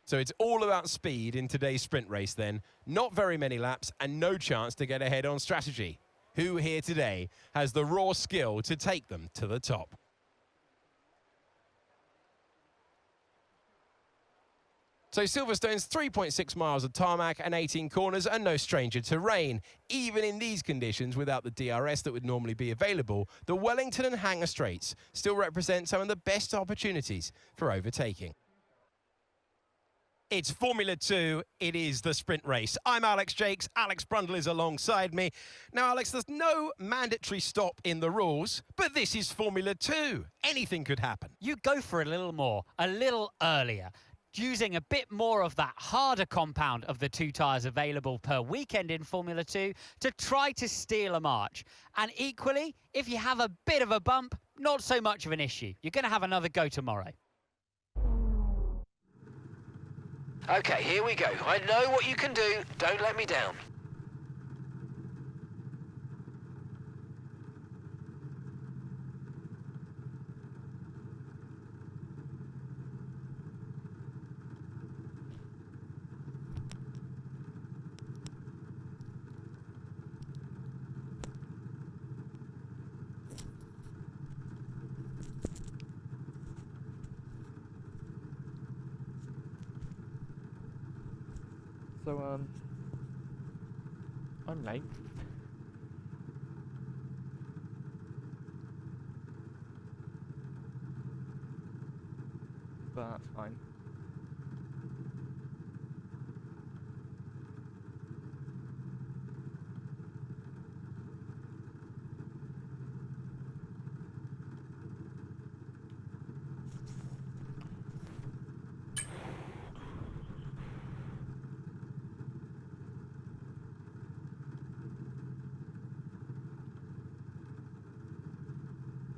So it's all about speed in today's sprint race then. Not very many laps and no chance to get ahead on strategy. Who here today has the raw skill to take them to the top? So Silverstone's 3.6 miles of tarmac and 18 corners are no stranger to rain. Even in these conditions, without the DRS that would normally be available, the Wellington and Hangar Straights still represent some of the best opportunities for overtaking. It's Formula 2, it is the sprint race. I'm Alex Jakes, Alex Brundle is alongside me. Now Alex, there's no mandatory stop in the rules, but this is Formula 2. Anything could happen. You go for a little more, a little earlier, using a bit more of that harder compound of the two tyres available per weekend in Formula 2 to try to steal a march. And equally, if you have a bit of a bump, not so much of an issue. You're going to have another go tomorrow. Okay, here we go. I know what you can do. Don't let me down. So, I'm late. But that's fine.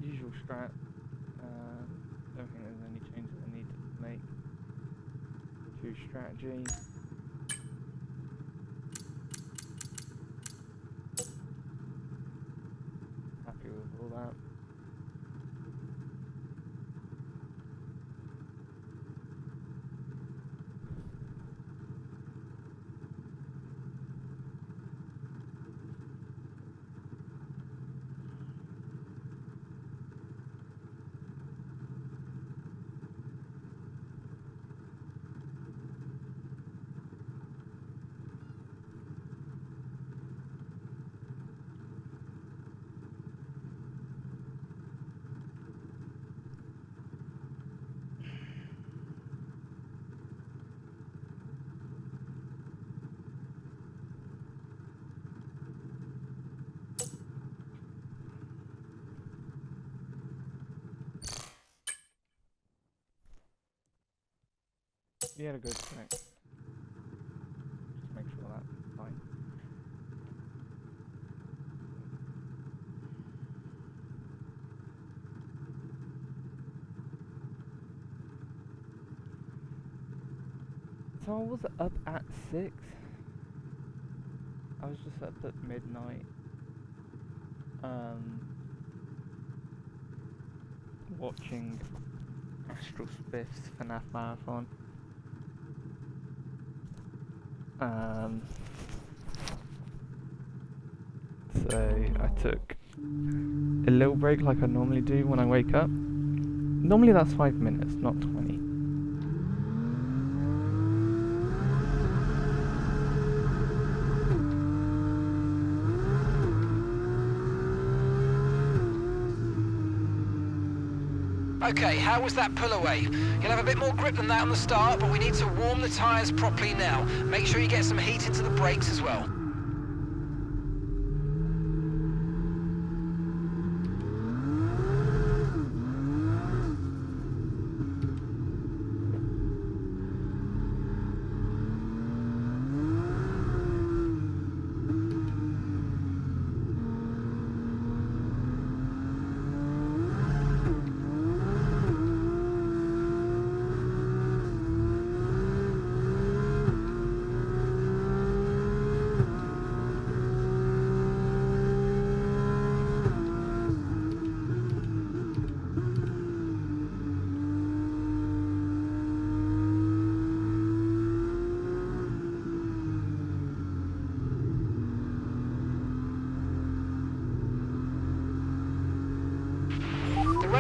Usual strat. Don't think there's any changes I need to make to strategy. Happy with all that. You had a good connect. Just make sure that's fine. So I was up at 6. I was just up at midnight. Watching Astral Spiff's FNAF Marathon. So I took a little break like I normally do when I wake up. Normally that's 5 minutes, not 20. Okay, how was that pull away? You'll have a bit more grip than that on the start, but we need to warm the tyres properly now. Make sure you get some heat into the brakes as well.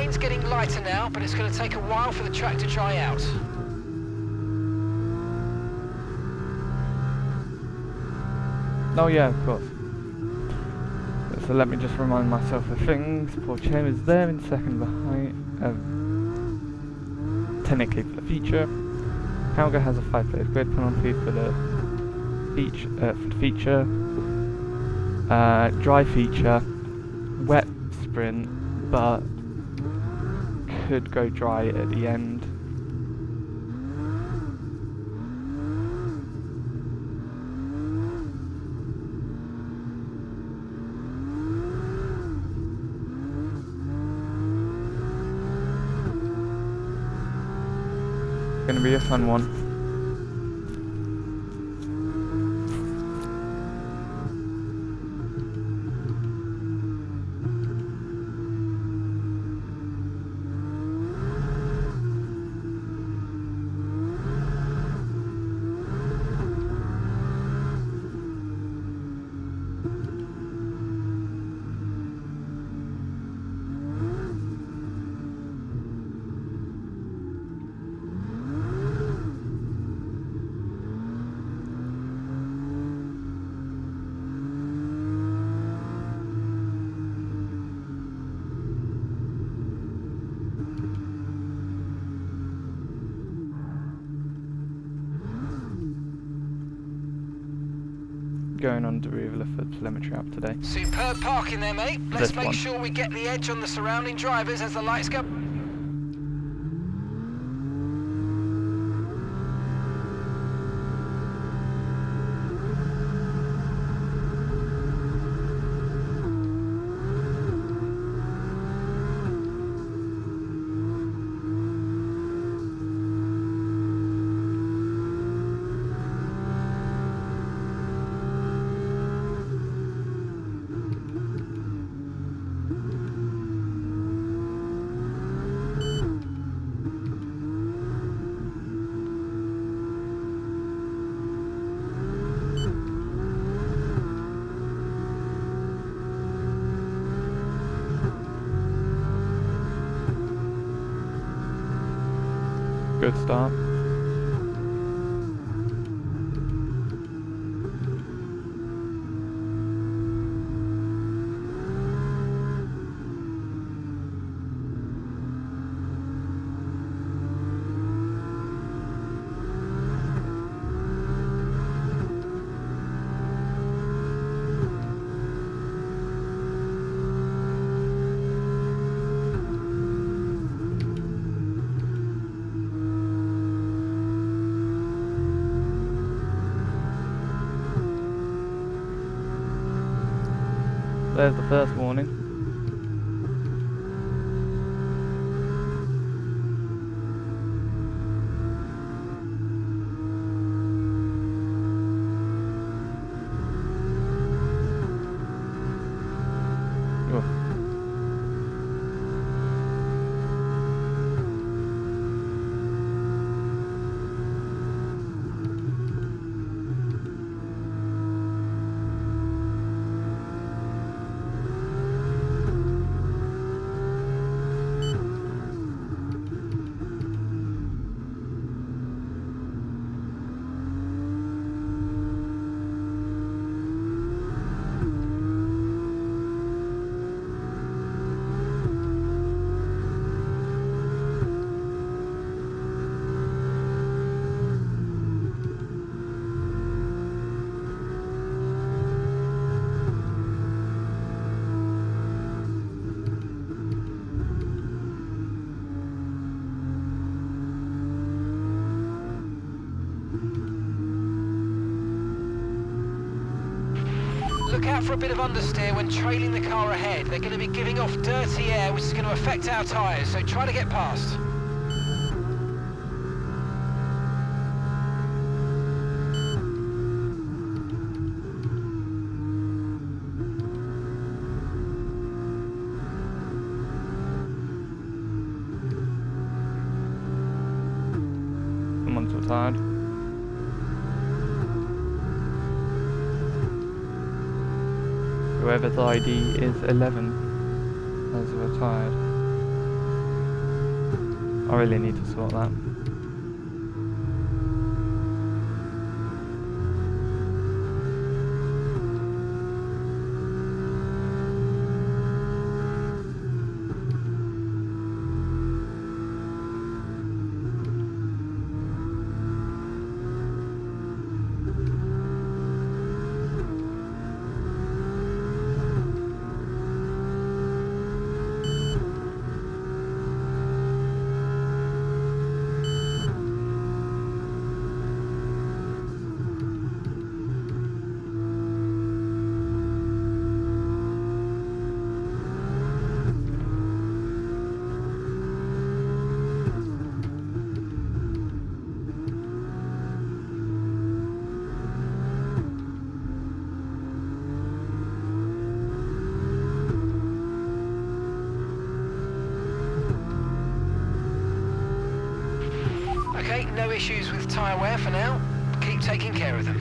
rain's getting lighter now, but it's going to take a while for the track to dry out. Oh yeah, of course. So let me just remind myself of things. Poor Chen is there in second behind. Technically for the feature. Hauger has a 5-place grid penalty for the feature. Dry feature, wet sprint, but could go dry at the end. Gonna be a fun one. Going on Derivla for telemetry up today. Superb parking there, mate. Let's This make one. sure we get the edge on the surrounding drivers as the lights go. Good start. There's the first warning. Oh. Look out for a bit of understeer when trailing the car ahead. They're going to be giving off dirty air, which is going to affect our tyres, so try to get past. Someone's retired. Whoever's ID is 11 has retired. I really need to sort that. Okay, no issues with tyre wear for now. Keep taking care of them.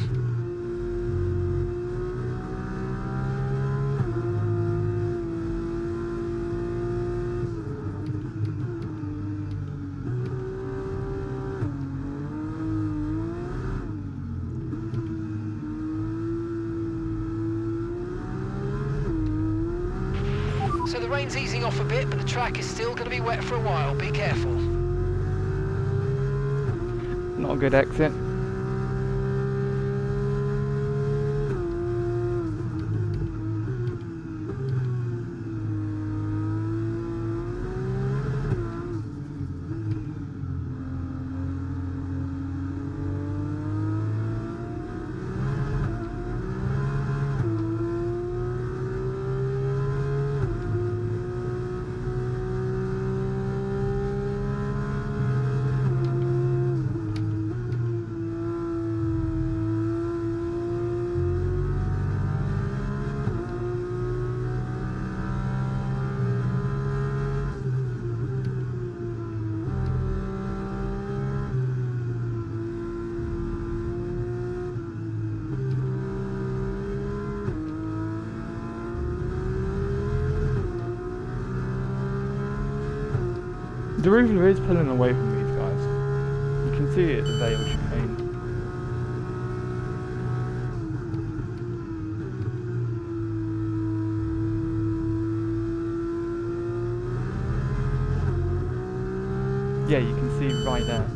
So the rain's easing off a bit, but the track is still going to be wet for a while. Be careful. Not a good exit. Deruva is pulling away from these guys. You can see it at the Vale chicane. Yeah, you can see right there.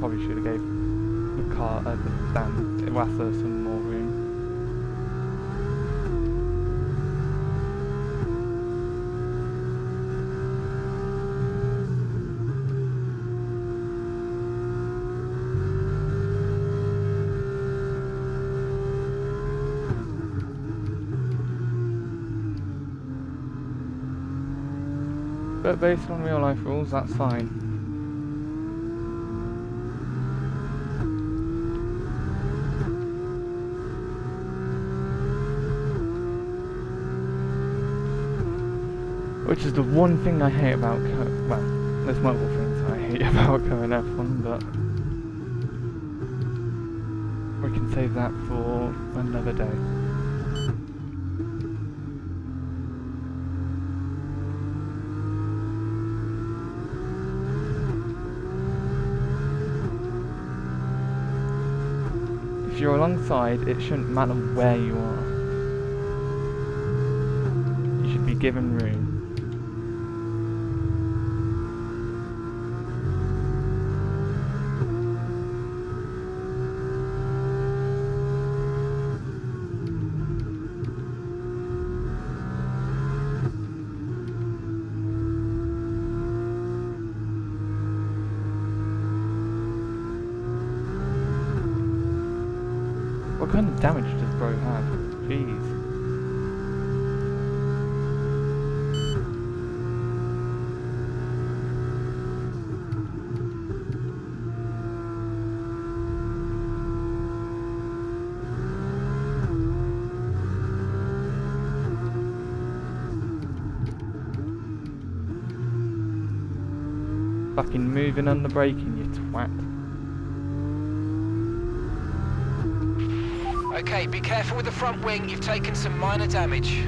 Probably should have gave the car the damn Iwasa some more room. But based on real life rules, that's fine. Which is the one thing I hate about well, there's multiple things I hate about going F1, but we can save that for another day. If you're alongside, it shouldn't matter where you are. You should be given room. What kind of damage does bro have? Jeez. Fucking moving on the braking, you twat. Okay, be careful with the front wing. You've taken some minor damage.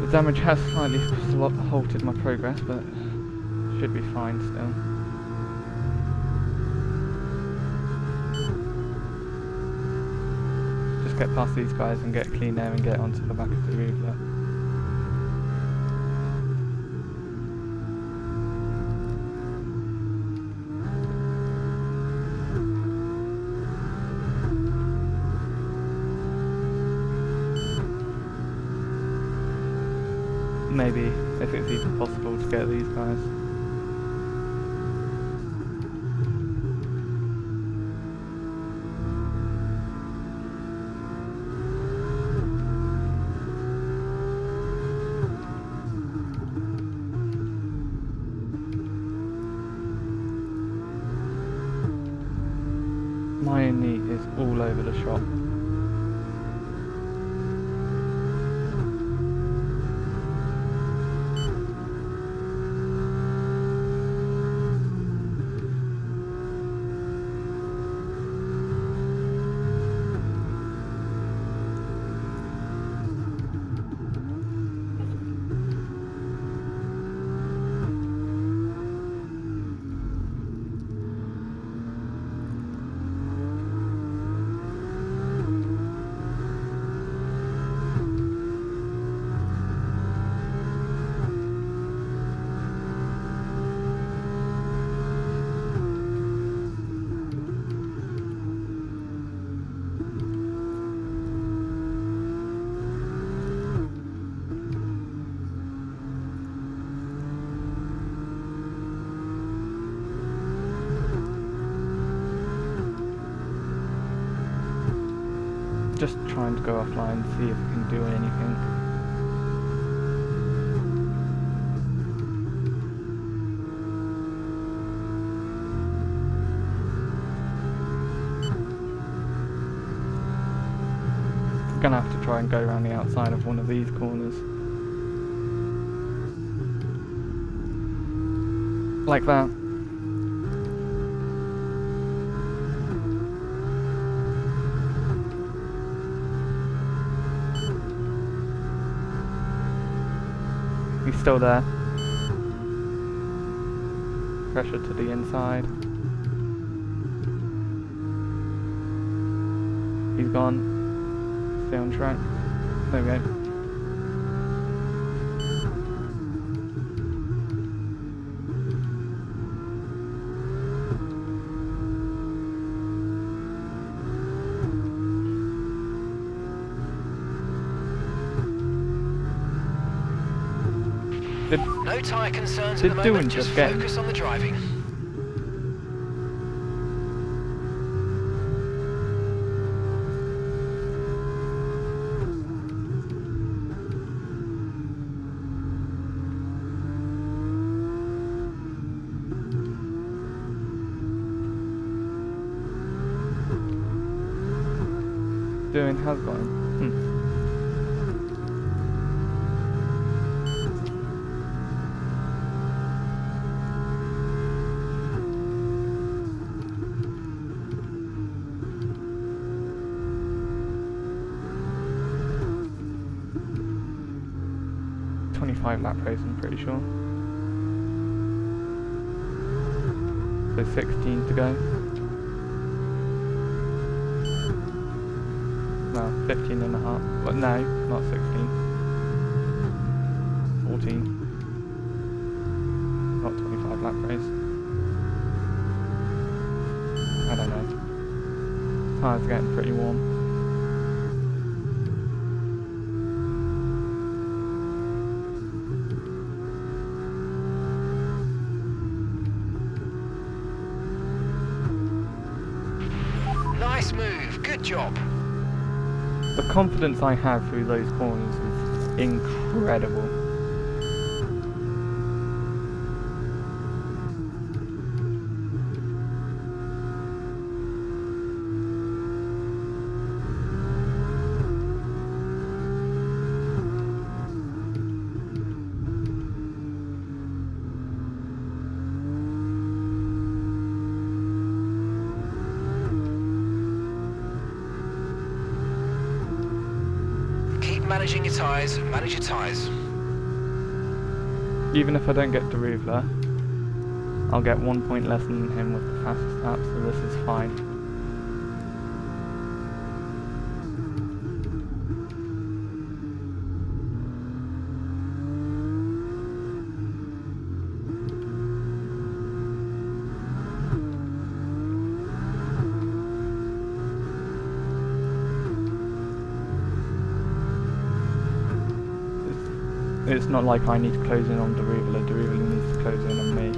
The damage has slightly halted my progress, but should be fine still. Just get past these guys and get clean air and get onto the back of the rooflet. Maybe, if it's even possible to get these guys. My knee is all over the shop. Just trying to go offline, see if we can do anything. I'm gonna have to try and go around the outside of one of these corners. Like that. He's still there. Pressure to the inside. He's gone. Stay on track. There we go. No tyre concerns They're at the doing moment, just just getting. focus on the driving. Doing has gone. Lap race, I'm pretty sure. So 16 to go. No, 15 and a half. But no, not 16. 14. Not 25 lap race. I don't know. Tyres are getting pretty warm. Nice move, good job. The confidence I have through those corners is incredible. Managing your tyres, manage your tyres. Even if I don't get Deruvla, I'll get 1 point less than him with the fastest lap, so this is fine. It's not like I need to close in on Deruvla, Deruvla needs to close in on me.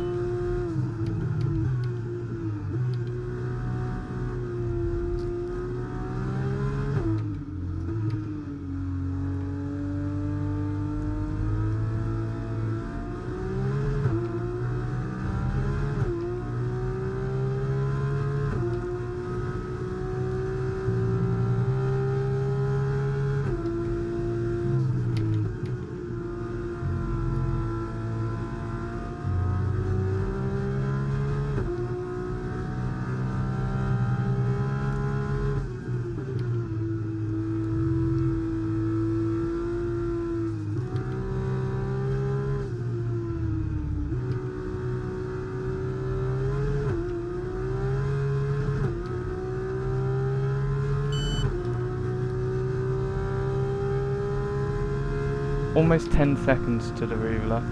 Almost 10 seconds to Deruvla.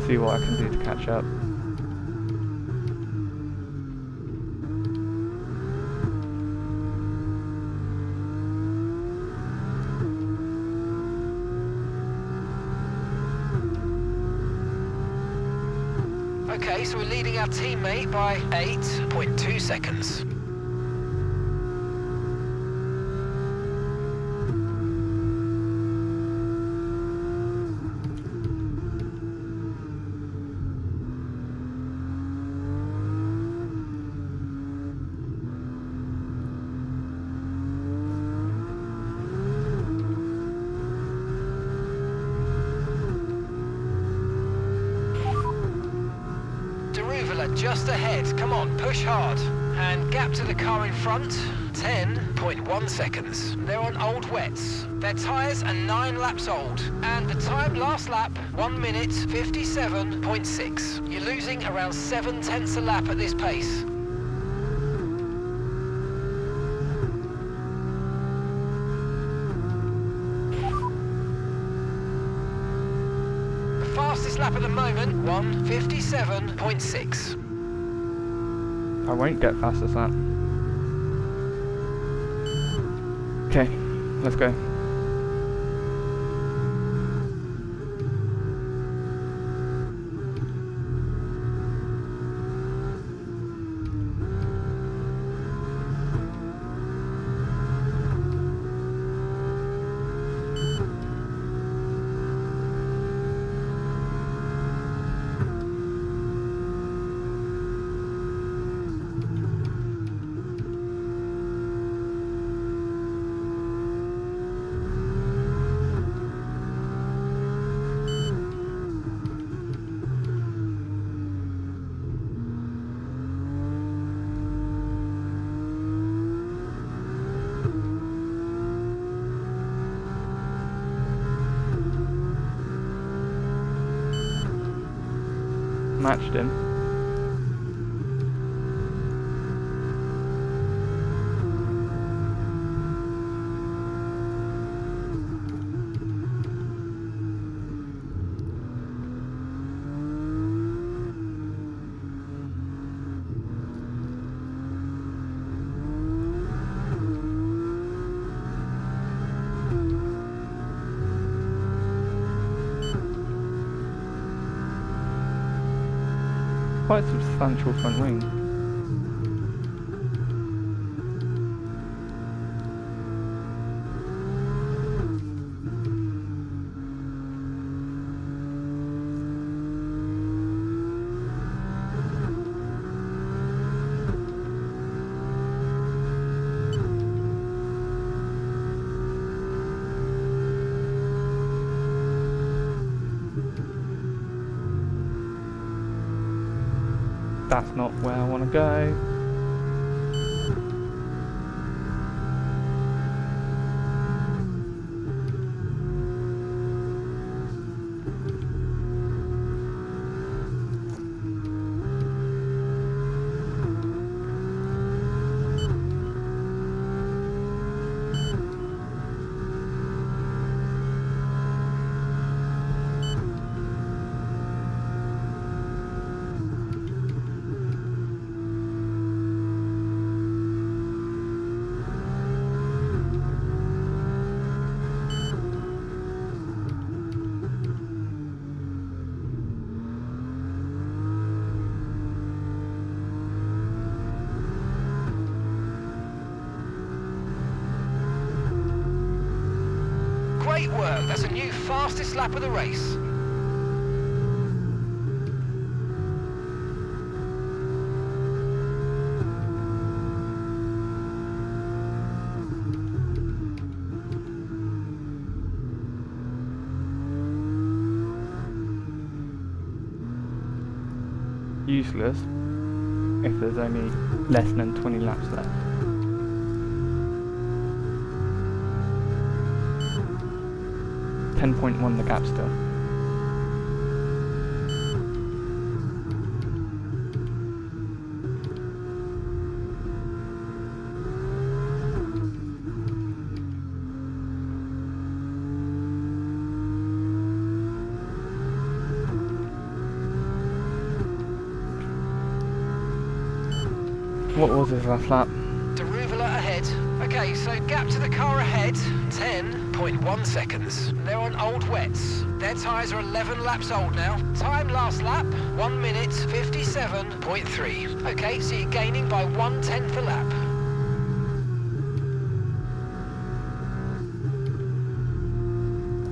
See what I can do to catch up. Okay, so we're leading our teammate by 8.2 seconds. Just ahead, come on, push hard. And gap to the car in front, 10.1 seconds. They're on old wets. Their tyres are 9 laps old. And the time last lap, 1 minute 57.6. You're losing around 7/10 a lap at this pace. The fastest lap at the moment, 1:57.6. I won't get past this lap. Okay, let's go. Matched him. Quite substantial front wing. That's not where I want to go. Great work, that's a new fastest lap of the race. Useless if there's only less than 20 laps left. .1 the gap still. What was his last lap? Deruvula ahead. Okay, so gap to the car ahead, 10.2 10.1 seconds. They're on old wets. Their tyres are 11 laps old now. Time last lap, 1 minute 57.3. Okay, so you're gaining by 1/10 a lap.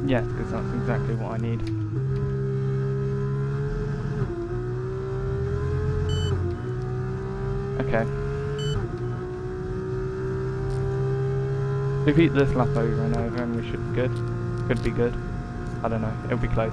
Yes, because that's exactly what I need. Okay. Repeat this lap over and over and we should be good. Could be good. I don't know. It'll be close.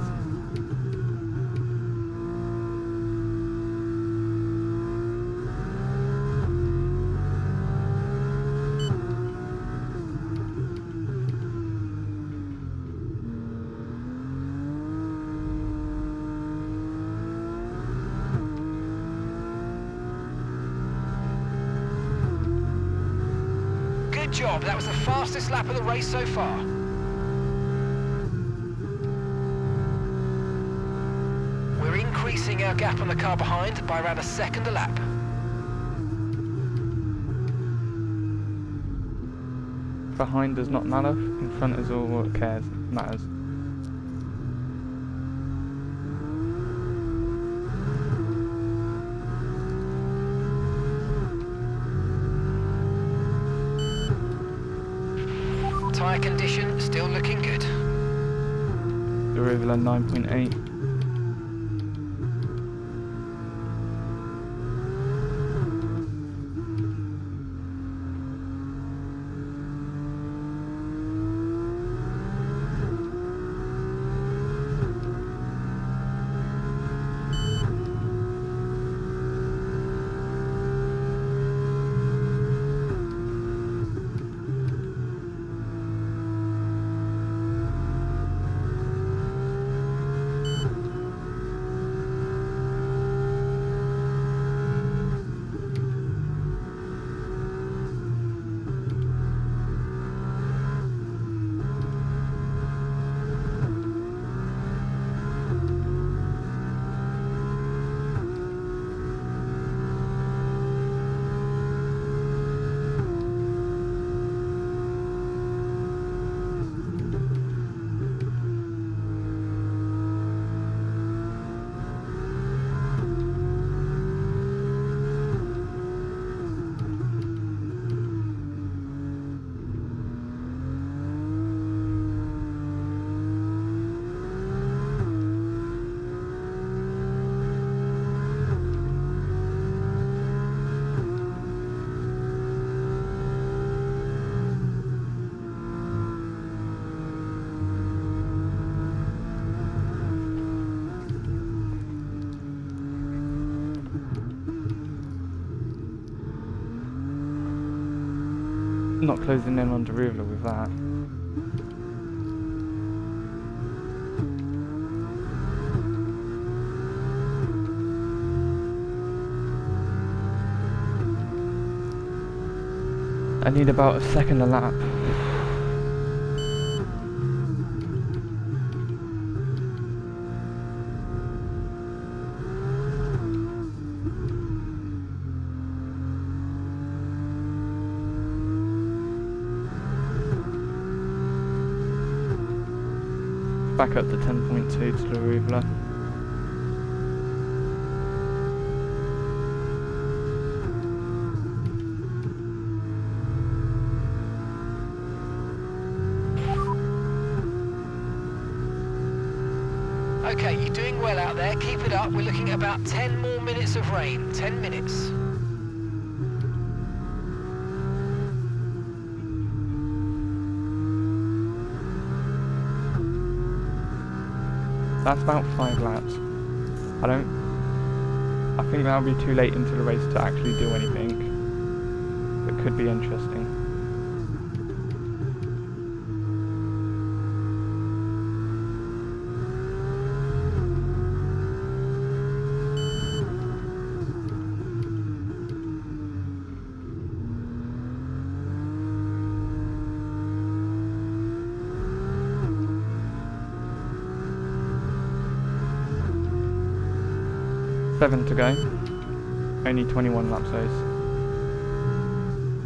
Good job, that was the fastest lap of the race so far. We're increasing our gap on the car behind by around a second a lap. Behind does not matter. In front is all what matters. Tyre condition still looking good. Derivla 9.8. Not closing in on Derivla with that. I need about a second a lap. Back up to 10.2 to the Derivla. Okay, you're doing well out there. Keep it up. We're looking at about 10 more minutes of rain. 10 minutes. That's about 5 laps. I think that'll be too late into the race to actually do anything. It could be interesting. Seven to go. Only 21 laps those.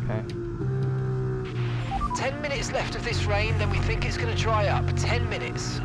Okay. 10 minutes minutes left of this rain, then we think it's going to dry up. 10 minutes.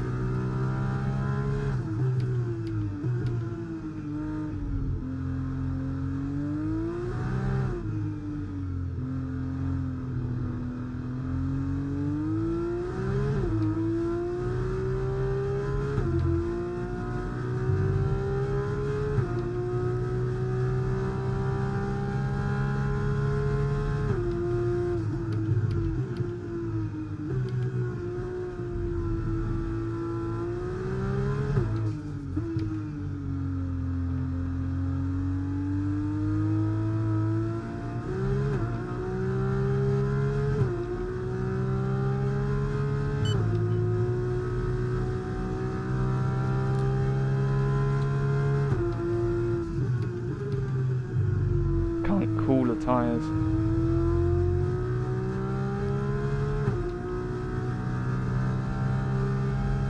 Cooler tyres.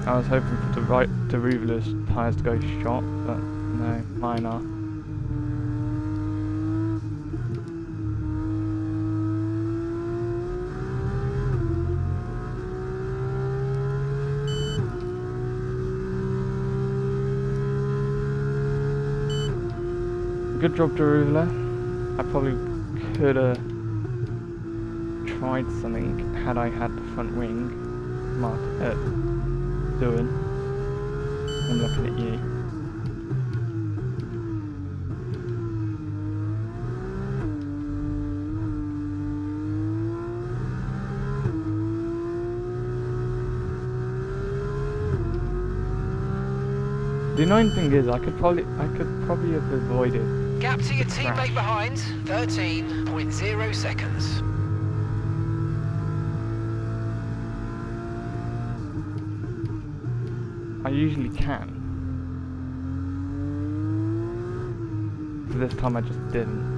I was hoping for the Ruvela's tyres to go shot, but no, mine are. Good job, Deruvela. I probably could have tried something had I had the front wing doing. I'm looking at you. The annoying thing is, I could probably have avoided. Gap to your crash. teammate behind, 13.0 seconds. I usually can. But this time I just didn't.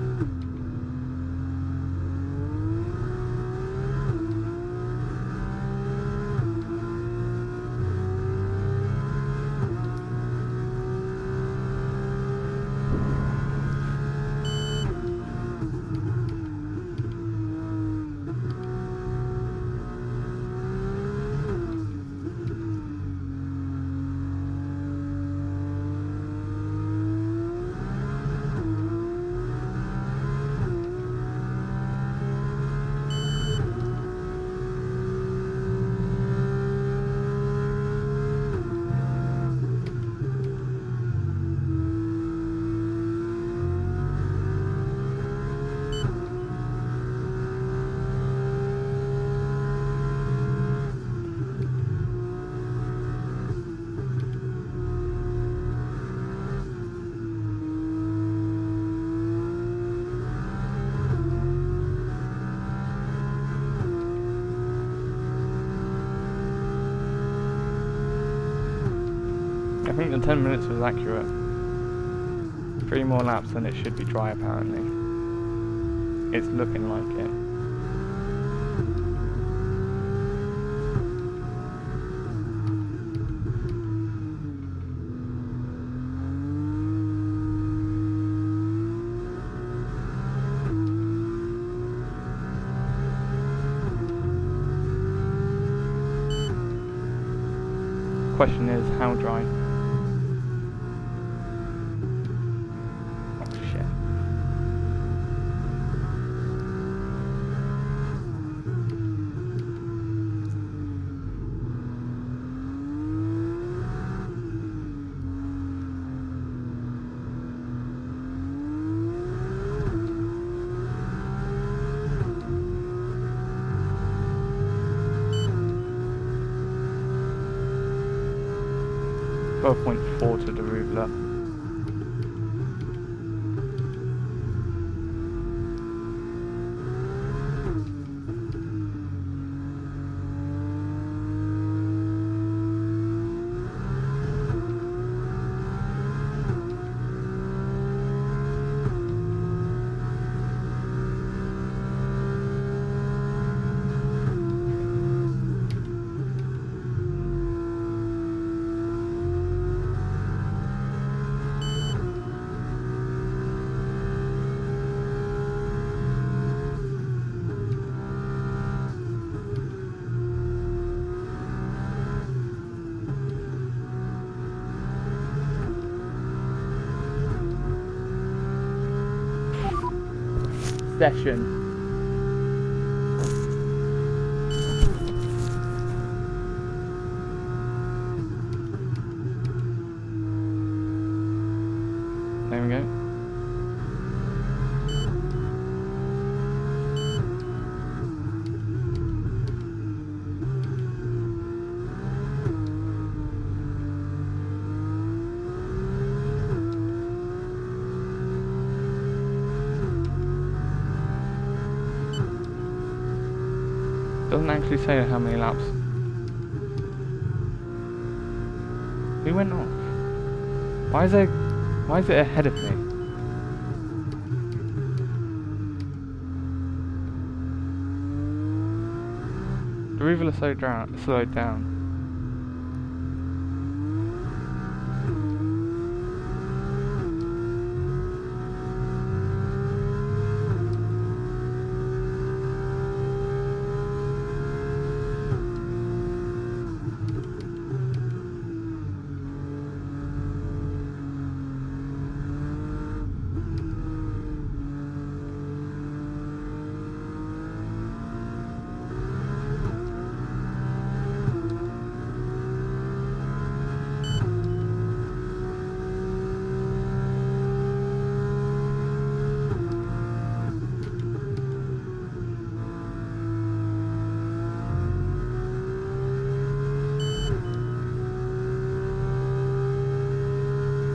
I think the 10 minutes was accurate. 3 more laps and it should be dry apparently. It's looking like it. Question is, how dry? Oh shit. .4 to the Ruvela. session. There we go. Doesn't actually say how many laps. Who went off? Why is it ahead of me? The rival slowed down.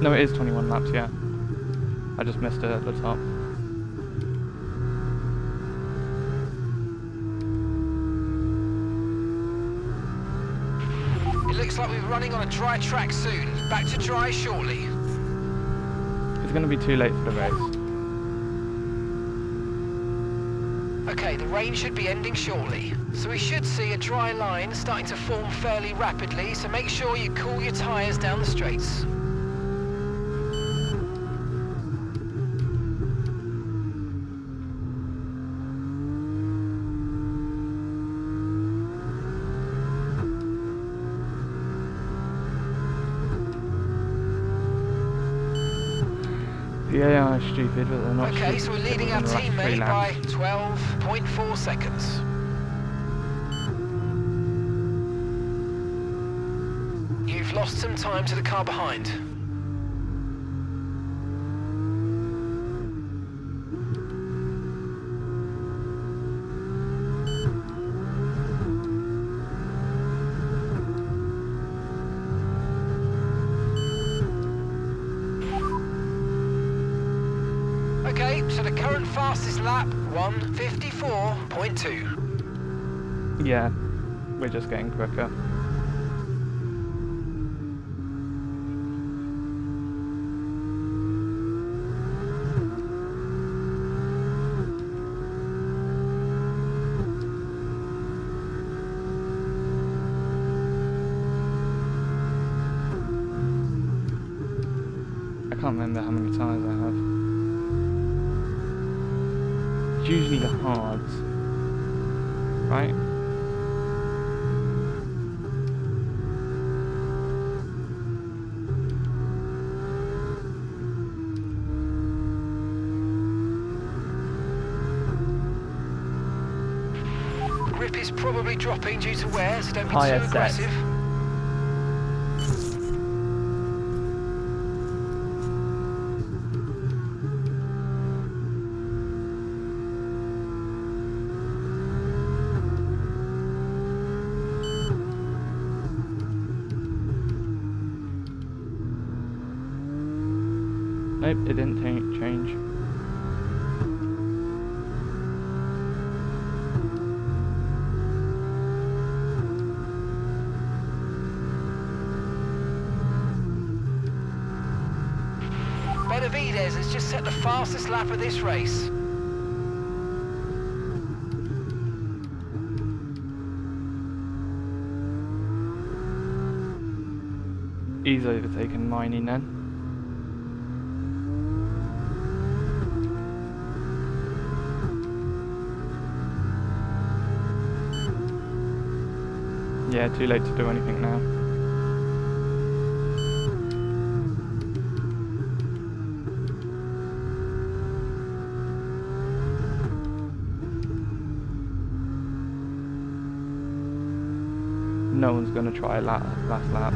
No, it is 21 laps, yeah. I just missed it at the top. It looks like we're running on a dry track soon. Back to dry shortly. It's going to be too late for the race. Okay, the rain should be ending shortly. So we should see a dry line starting to form fairly rapidly, so make sure you cool your tyres down the straights. The AI is stupid, but they're not Okay, stupid. so we're leading our They're gonna rush 3 teammate by laps. 12.4 seconds. You've lost some time to the car behind. Okay, so the current fastest lap, 1:54.2. Yeah, we're just getting quicker. I can't remember how many tyres I have. It's usually the hards, right? Grip is probably dropping due to wear, so don't be Higher too set. aggressive. Nope, it didn't change. Benavidez has just set the fastest lap of this race. He's overtaken mining then. Yeah, too late to do anything now. no one's going to try last lap.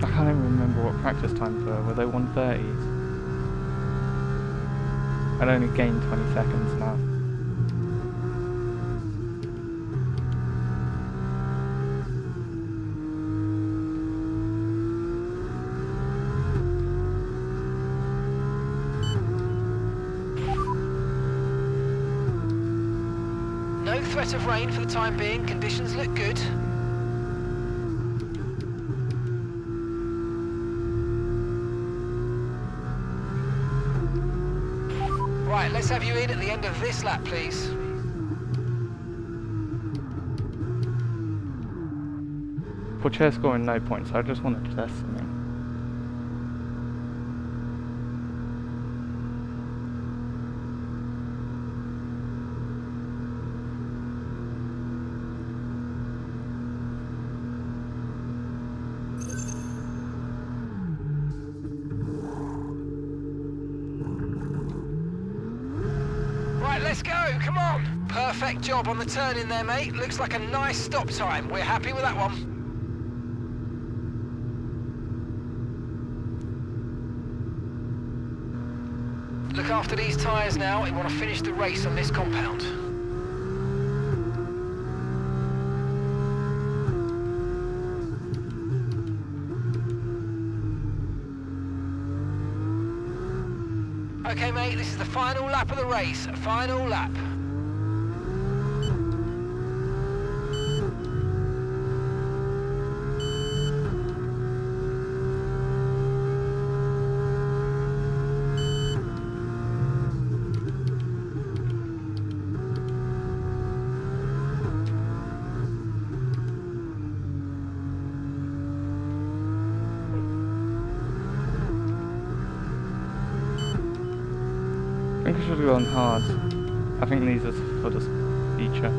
I can't even remember what practice times were. Were they 1:30s? I'd only gained 20 seconds now. No threat of rain for the time being. Conditions look good. Right, let's have you in at the end of this lap, please. Chair scoring no points, so I just wanted to test something. Right, let's go, come on. Perfect job on the turn in there, mate. Looks like a nice stop time. We're happy with that one. Look after these tyres now. We want to finish the race on this compound. Okay, mate, this is the final lap of the race. Final lap. I think I should have gone hard. I think these are for the feature.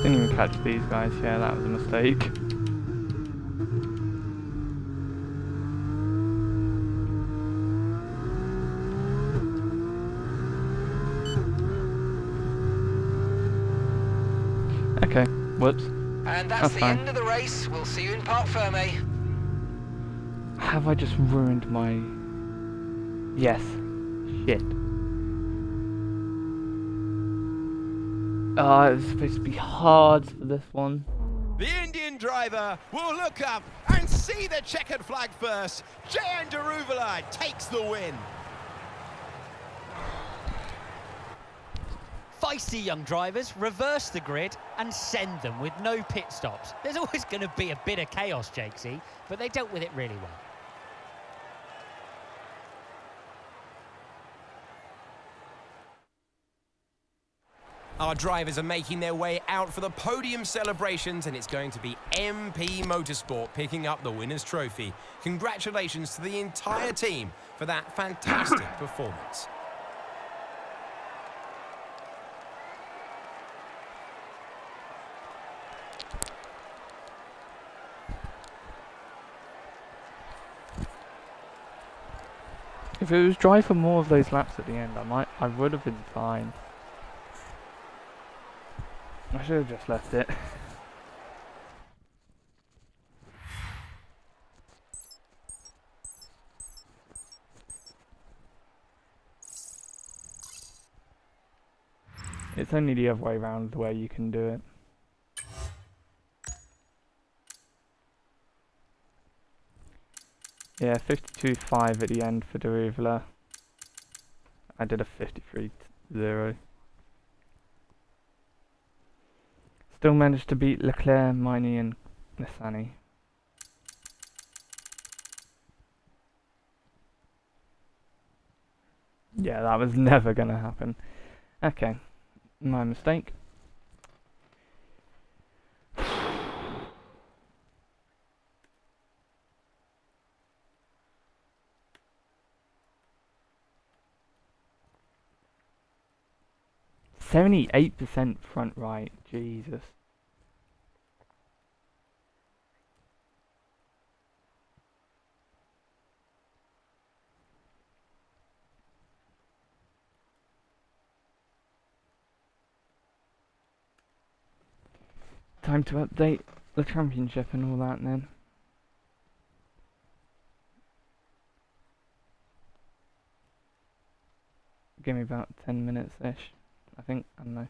Didn't even catch these guys, yeah, that was a mistake. Okay, whoops. And that's the fine. end of the race. We'll see you in Parc Fermé. Have I just ruined my... Yes. Shit. It's supposed to be hard for this one. The Indian driver will look up and see the checkered flag first. Jayan Deruvala takes the win. Feisty young drivers reverse the grid and send them with no pit stops. There's always going to be a bit of chaos, Jakesy, but they dealt with it really well. Our drivers are making their way out for the podium celebrations, and it's going to be MP Motorsport picking up the winner's trophy. Congratulations to the entire team for that fantastic performance. If it was dry for more of those laps at the end, I would have been fine. I should have just left it. It's only the other way around where you can do it. Yeah, 52.5 at the end for Deruvula. I did a 53.0. Still managed to beat Leclerc, Miney and Nissani. Yeah, that was never gonna happen. Okay, my mistake. %78% front right, Jesus. Time to update the championship and all that then. Give me about 10 minutes-ish, I think, I don't know.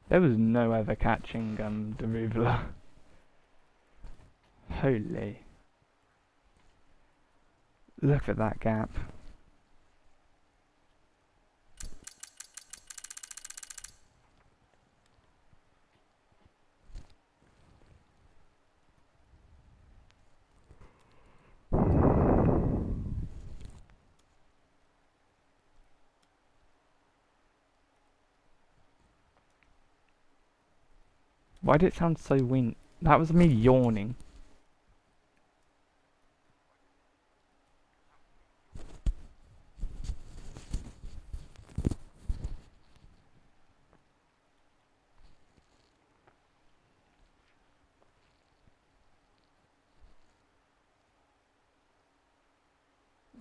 There was no ever catching Deruvula. Holy. Look at that gap. Why did it sound so weak? That was me yawning.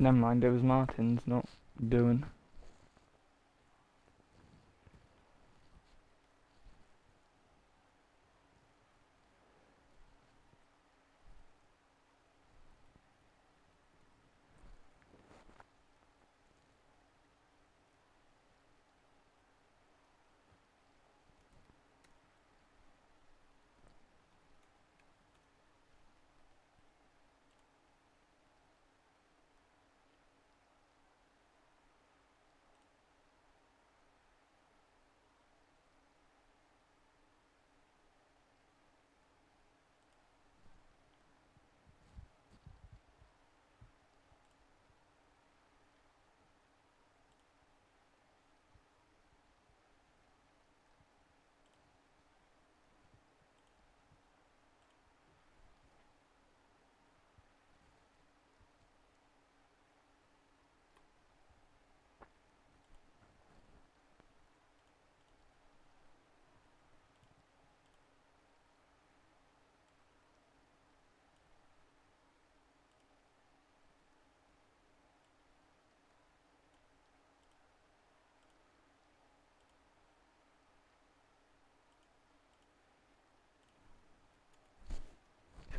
Never mind, it was Martin's, not doing.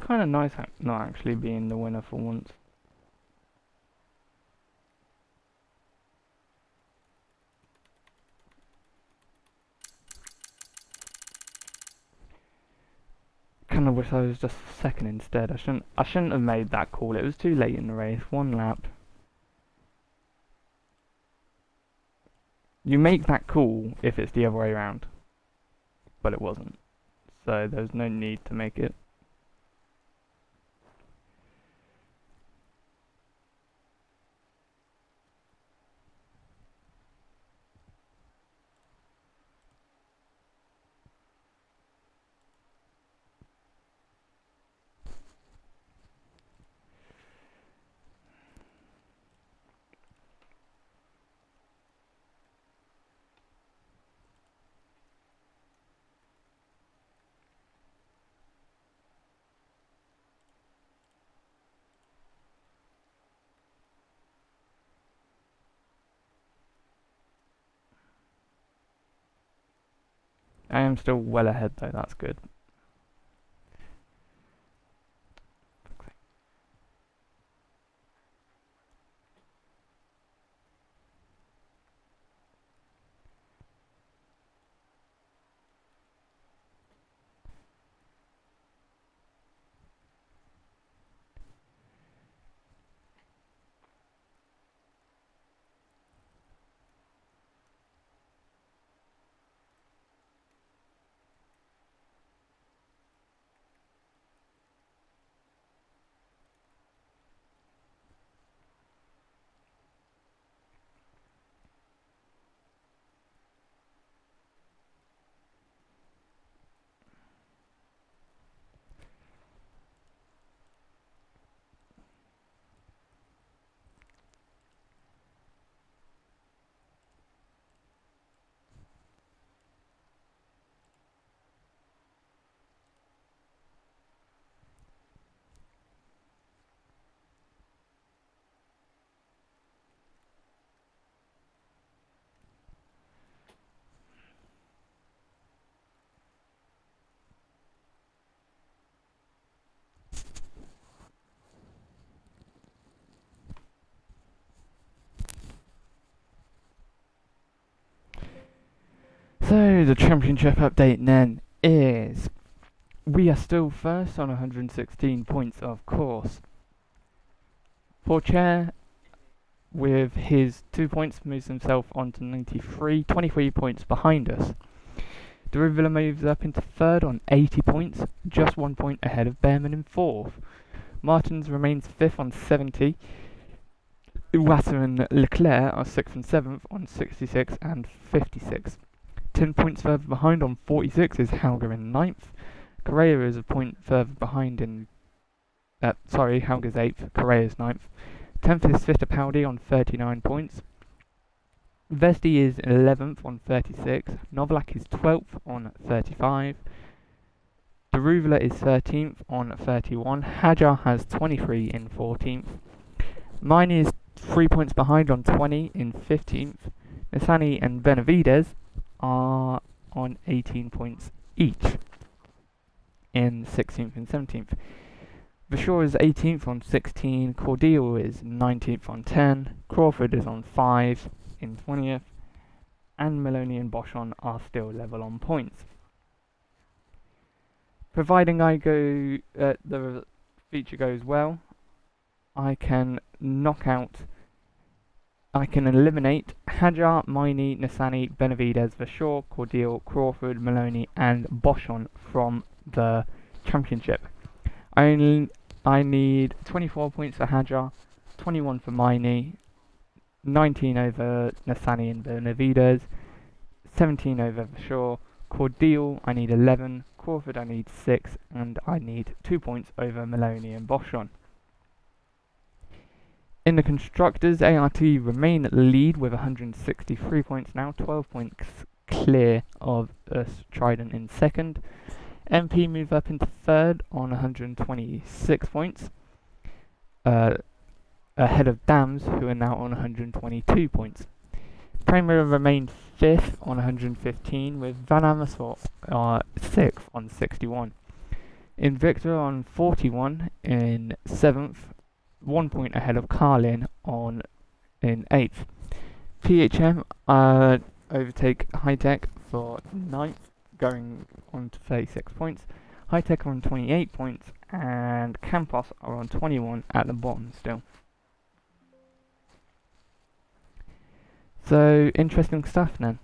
kind of nice not actually being the winner for once. Kind of wish I was just second instead. I shouldn't have made that call. It was too late in the race. 1 lap. You make that call if it's the other way around, but it wasn't. So there's no need to make it. I am still well ahead though, that's good. So the championship update then is we are still first on 116 points, of course. Porcher, with his 2 points, moves himself on to 93, 23 points behind us. Derivilla moves up into third on 80 points, just 1 point ahead of Behrman in fourth. Martins remains fifth on 70. Wasser and Leclerc are 6th and 7th on 66 and 56. 10 points further behind on 46 is Hauger in 9th. Correa is a point further behind in... Hauger's 8th, Correa's 9th. 10th is Fittipaldi on 39 points. Vesti is 11th on 36. Novalak is 12th on 35. Deruvila is 13th on 31. Hajar has 23 in 14th. Mine is 3 points behind on 20 in 15th. Nissani and Benavides are on 18 points each in 16th and 17th. Vashore is 18th on 16, Cordial is 19th on 10, Crawford is on 5 in 20th, and Maloney and Boschon are still level on points. Providing the feature goes well, I can eliminate Hajar, Miney, Nissani, Benavides, Vashore, Cordial, Crawford, Maloney, and Boschon from the championship. I need 24 points for Hajar, 21 for Miney, 19 over Nissani and Benavides, 17 over Vashore, Cordial I need 11, Crawford I need 6, and I need 2 points over Maloney and Boschon. In the Constructors, ART remain at the lead with 163 points now, 12 points clear of us Trident in second. MP move up into third on 126 points, ahead of Dams, who are now on 122 points. Premier remained fifth on 115, with Van Amersfoort 6th on 61. Invicta on 41 in 7th, 1 point ahead of Carlin in 8th. PHM overtake High Tech for 9th, going on to 36 points. High Tech are on 28 points, and Campos are on 21 at the bottom still. So, interesting stuff then.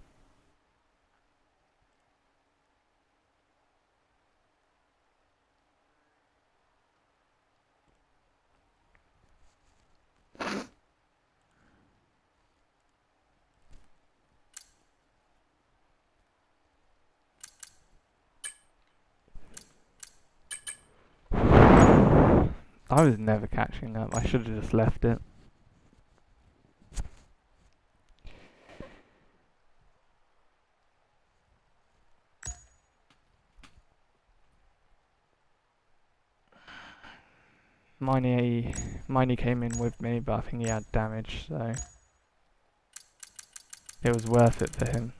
I was never catching up. I should have just left it. Miney came in with me, but I think he had damage, so it was worth it for him.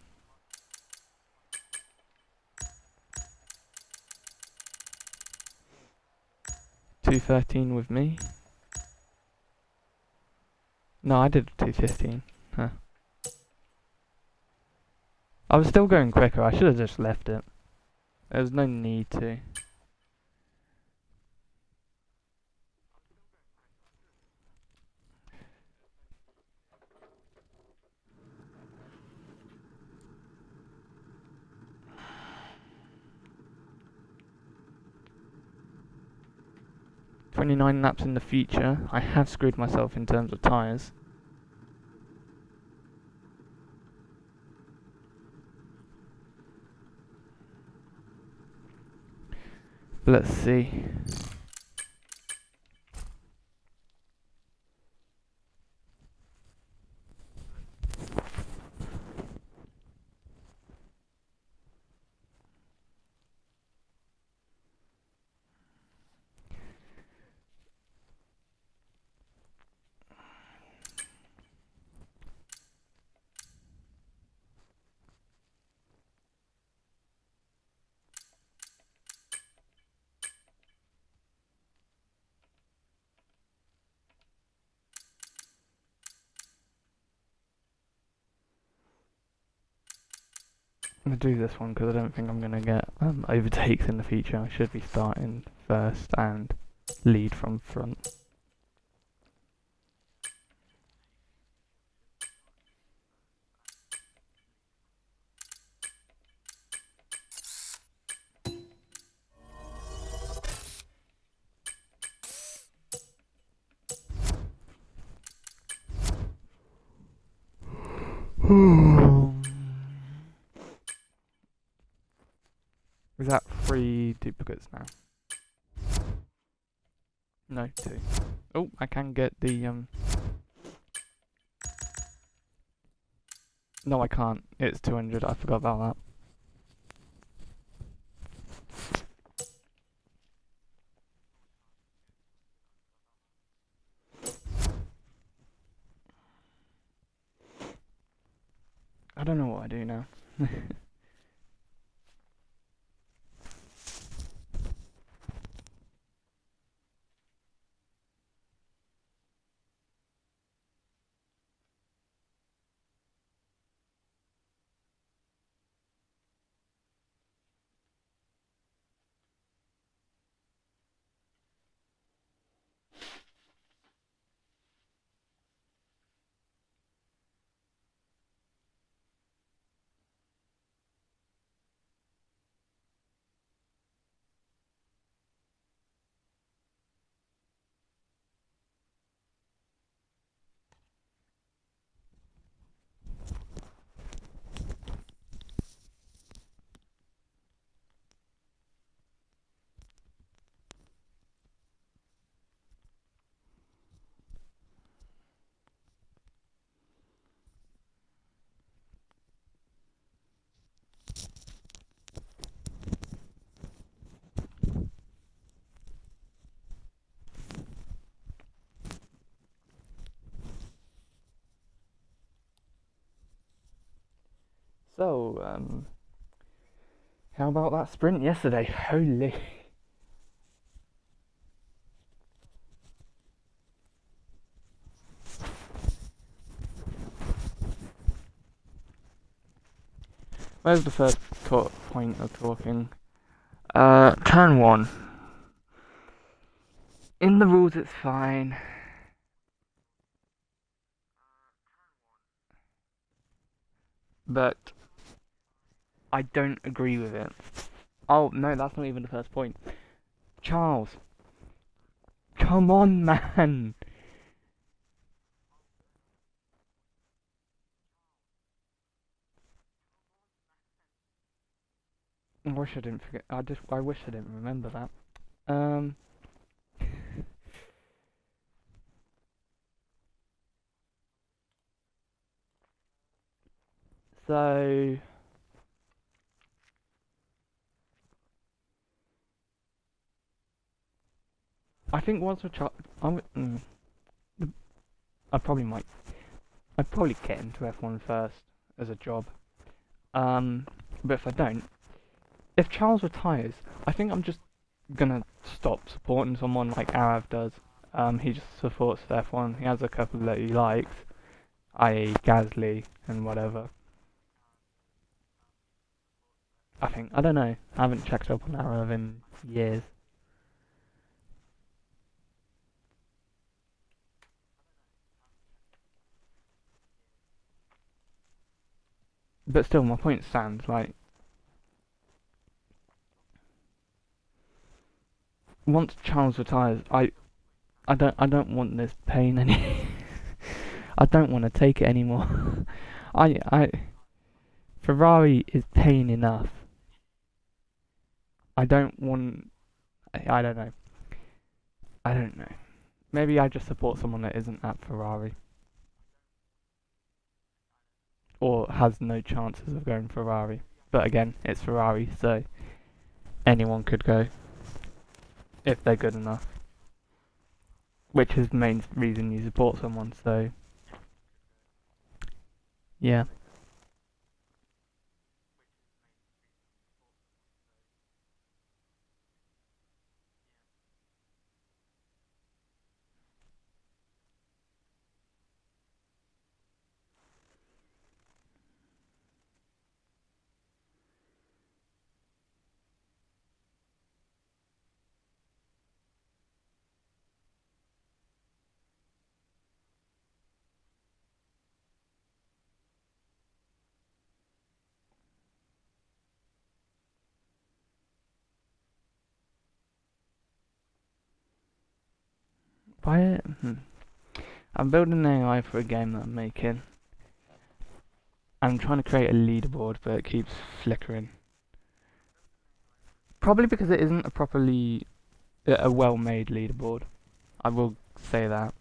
$2.13 with me. No, I did $2.15. Huh. I was still going quicker. I should have just left it. There was no need to. "29 laps in the future." I have screwed myself in terms of tyres. Let's see. I'm going to do this one because I don't think I'm going to get overtakes in the future. I should be starting first and lead from front. Is that 3 duplicates now? No, 2. Oh, I can get the No, I can't. It's 200. I forgot about that. I don't know what I do now. So, how about that sprint yesterday? Holy. Where's the first point of talking? Turn 1. In the rules it's fine. But I don't agree with it. Oh, no, that's not even the first point. Charles. Come on, man. I wish I didn't forget. I wish I didn't remember that. So I think once I'd probably get into F1 first as a job. But if I don't, if Charles retires, I think I'm just gonna stop supporting someone like Arav does. He just supports F1. He has a couple that he likes, i.e. Gasly and whatever. I don't know. I haven't checked up on Arav in years. But still, my point stands. Like, once Charles retires, I don't want this pain any. I don't want to take it anymore. Ferrari is pain enough. I don't want. I don't know. I don't know. Maybe I just support someone that isn't at Ferrari. Or has no chances of going Ferrari. But again, it's Ferrari, so anyone could go. If they're good enough. Which is the main reason you support someone, so yeah. I'm building an AI for a game that I'm making. I'm trying to create a leaderboard, but it keeps flickering. Probably because it isn't a well-made leaderboard. I will say that.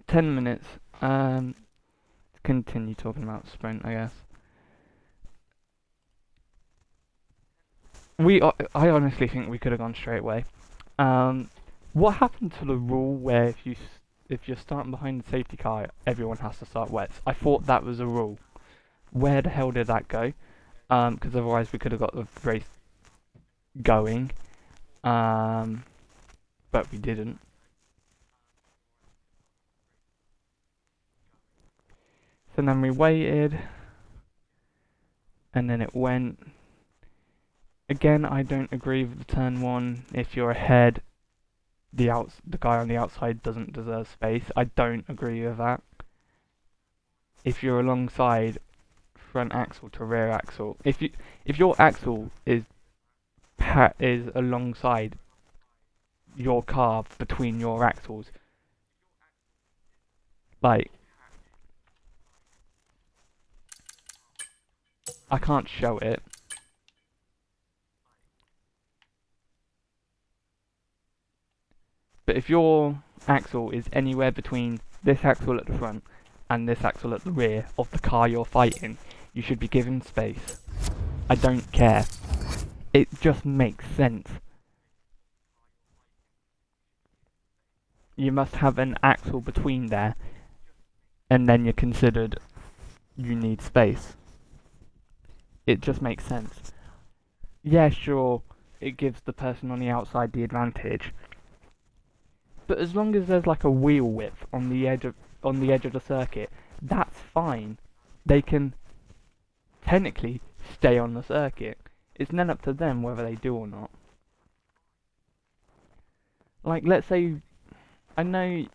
$10. Continue talking about sprint, I guess. I honestly think we could have gone straight away. What happened to the rule where if you're starting behind the safety car, everyone has to start wets? I thought that was a rule. Where the hell did that go? Because otherwise we could have got the race going. But we didn't. So then we waited, and then it went. Again, I don't agree with the turn 1. If you're ahead, the guy on the outside doesn't deserve space. I don't agree with that. If you're alongside front axle to rear axle, if your axle is alongside your car between your axles, like, I can't show it. But if your axle is anywhere between this axle at the front and this axle at the rear of the car you're fighting, you should be given space. I don't care. It just makes sense. You must have an axle between there. and then you're considered you need space. It just makes sense. Yeah, sure, it gives the person on the outside the advantage, but as long as there's like a wheel width on the edge of the circuit, that's fine. They can technically stay on the circuit. It's then up to them whether they do or not. Like, let's say, I know,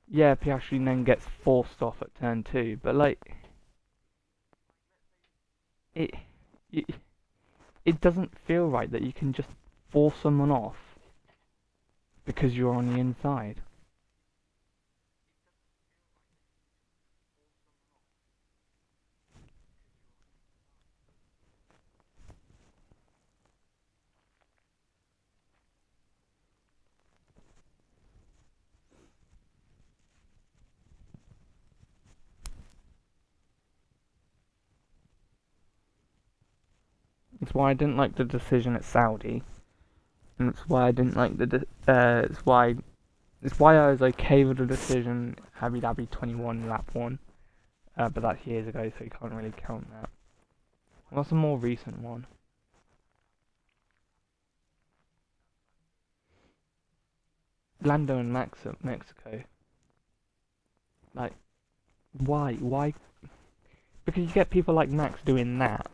yeah, Piastri then gets forced off at turn 2, but like, it doesn't feel right that you can just force someone off because you're on the inside. It's why I didn't like the decision at Saudi, and it's why I didn't like it's why I was okay with the decision Abu Dhabi 21 lap 1, but that's years ago, so you can't really count that. What's a more recent one? Lando and Max at Mexico. Like, why? Because you get people like Max doing that.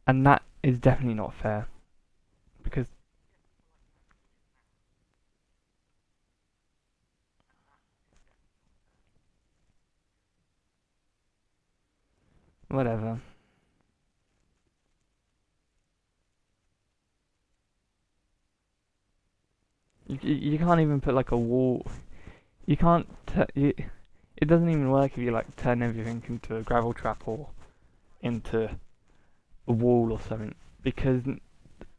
And that is definitely not fair. Because whatever. You can't even put like a wall. You can't. It doesn't even work if you like turn everything into a gravel trap or into a wall or something, because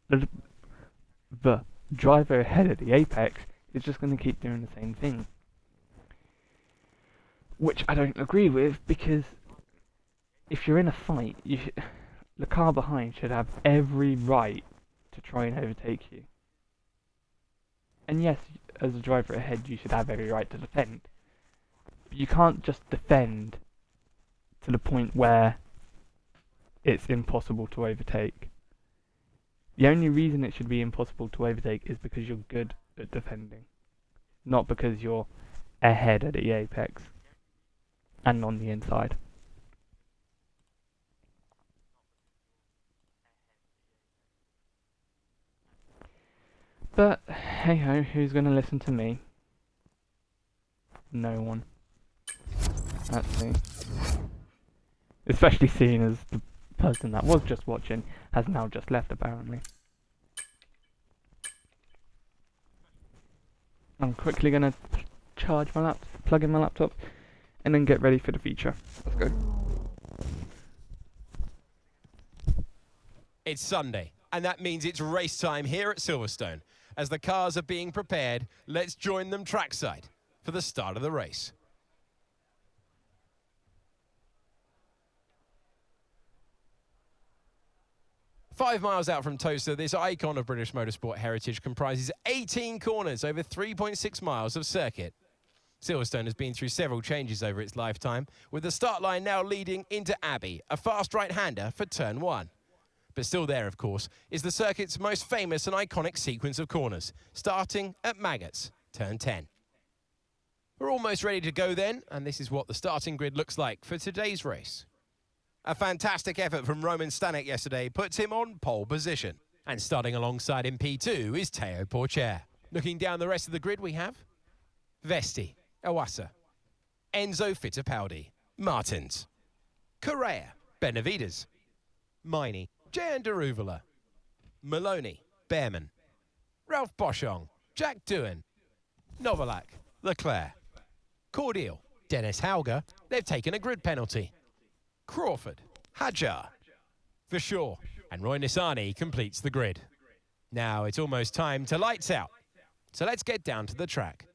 the driver ahead of the apex is just going to keep doing the same thing, which I don't agree with, because if you're in a fight, the car behind should have every right to try and overtake you. And yes, as a driver ahead, you should have every right to defend, but you can't just defend to the point where it's impossible to overtake. The only reason it should be impossible to overtake is because you're good at defending, not because you're ahead at the apex and on the inside. But hey ho, who's going to listen to me? No one. That's me. Especially seeing as the person that was just watching has now just left, apparently. I'm quickly going to charge my laptop, plug in my laptop, and then get ready for the feature. Let's go. It's Sunday, and that means it's race time here at Silverstone. As the cars are being prepared, let's join them trackside for the start of the race. Five miles out from Tosa, this icon of British motorsport heritage comprises 18 corners over 3.6 miles of circuit. Silverstone has been through several changes over its lifetime, with the start line now leading into Abbey, a fast right-hander for turn 1. But still there, of course, is the circuit's most famous and iconic sequence of corners, starting at Maggots, turn 10. We're almost ready to go then, and this is what the starting grid looks like for today's race. A fantastic effort from Roman Stanek yesterday puts him on pole position. And starting alongside him P2 is Teo Porcher. Looking down the rest of the grid we have Vesti, Awasa, Enzo Fittipaldi, Martins, Correa, Benavides, Miney, Jan Deruvala, Maloney, Behrman, Ralph Boschong, Jack Doohan, Novalak, Leclerc, Cordial, Dennis Hauger. They've taken a grid penalty. Crawford, Hadjar, Verschoor, and Roy Nissany completes the grid. Now it's almost time to lights out. So let's get down to the track.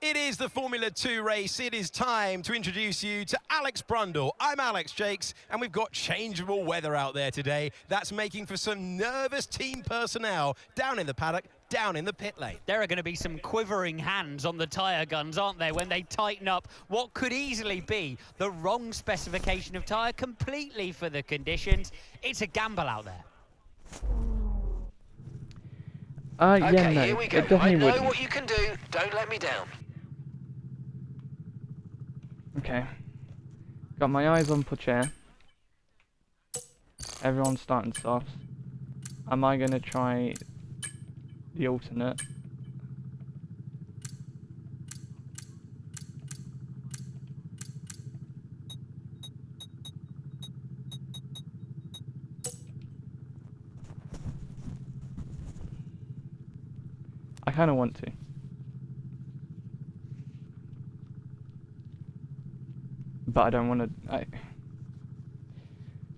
It is the Formula 2 race. It is time to introduce you to Alex Brundle. I'm Alex Jakes, and we've got changeable weather out there today. That's making for some nervous team personnel down in the paddock, down in the pit lane. There are going to be some quivering hands on the tyre guns, aren't there, when they tighten up what could easily be the wrong specification of tyre completely for the conditions. It's a gamble out there. Yeah, Okay, no, here we go. it definitely I know wouldn't. what you can do. Don't let me down. Okay. Got my eyes on Pocher. Everyone's starting softs. Am I going to try the alternate? I kind of want to. But I don't want to...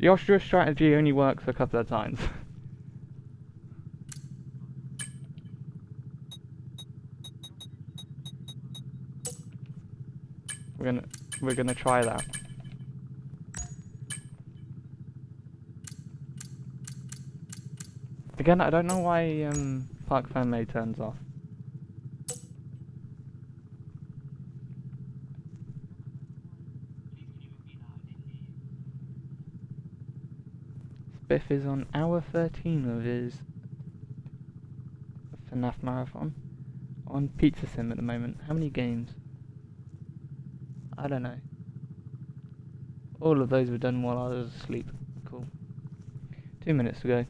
The Austria strategy only works a couple of times. We're gonna try that. Again, I don't know why Park Ferme turns off. Spiff is on hour 13 of his FNAF marathon on Pizza Sim at the moment. How many games? I don't know. All of those were done while I was asleep. Cool. 2 minutes to go.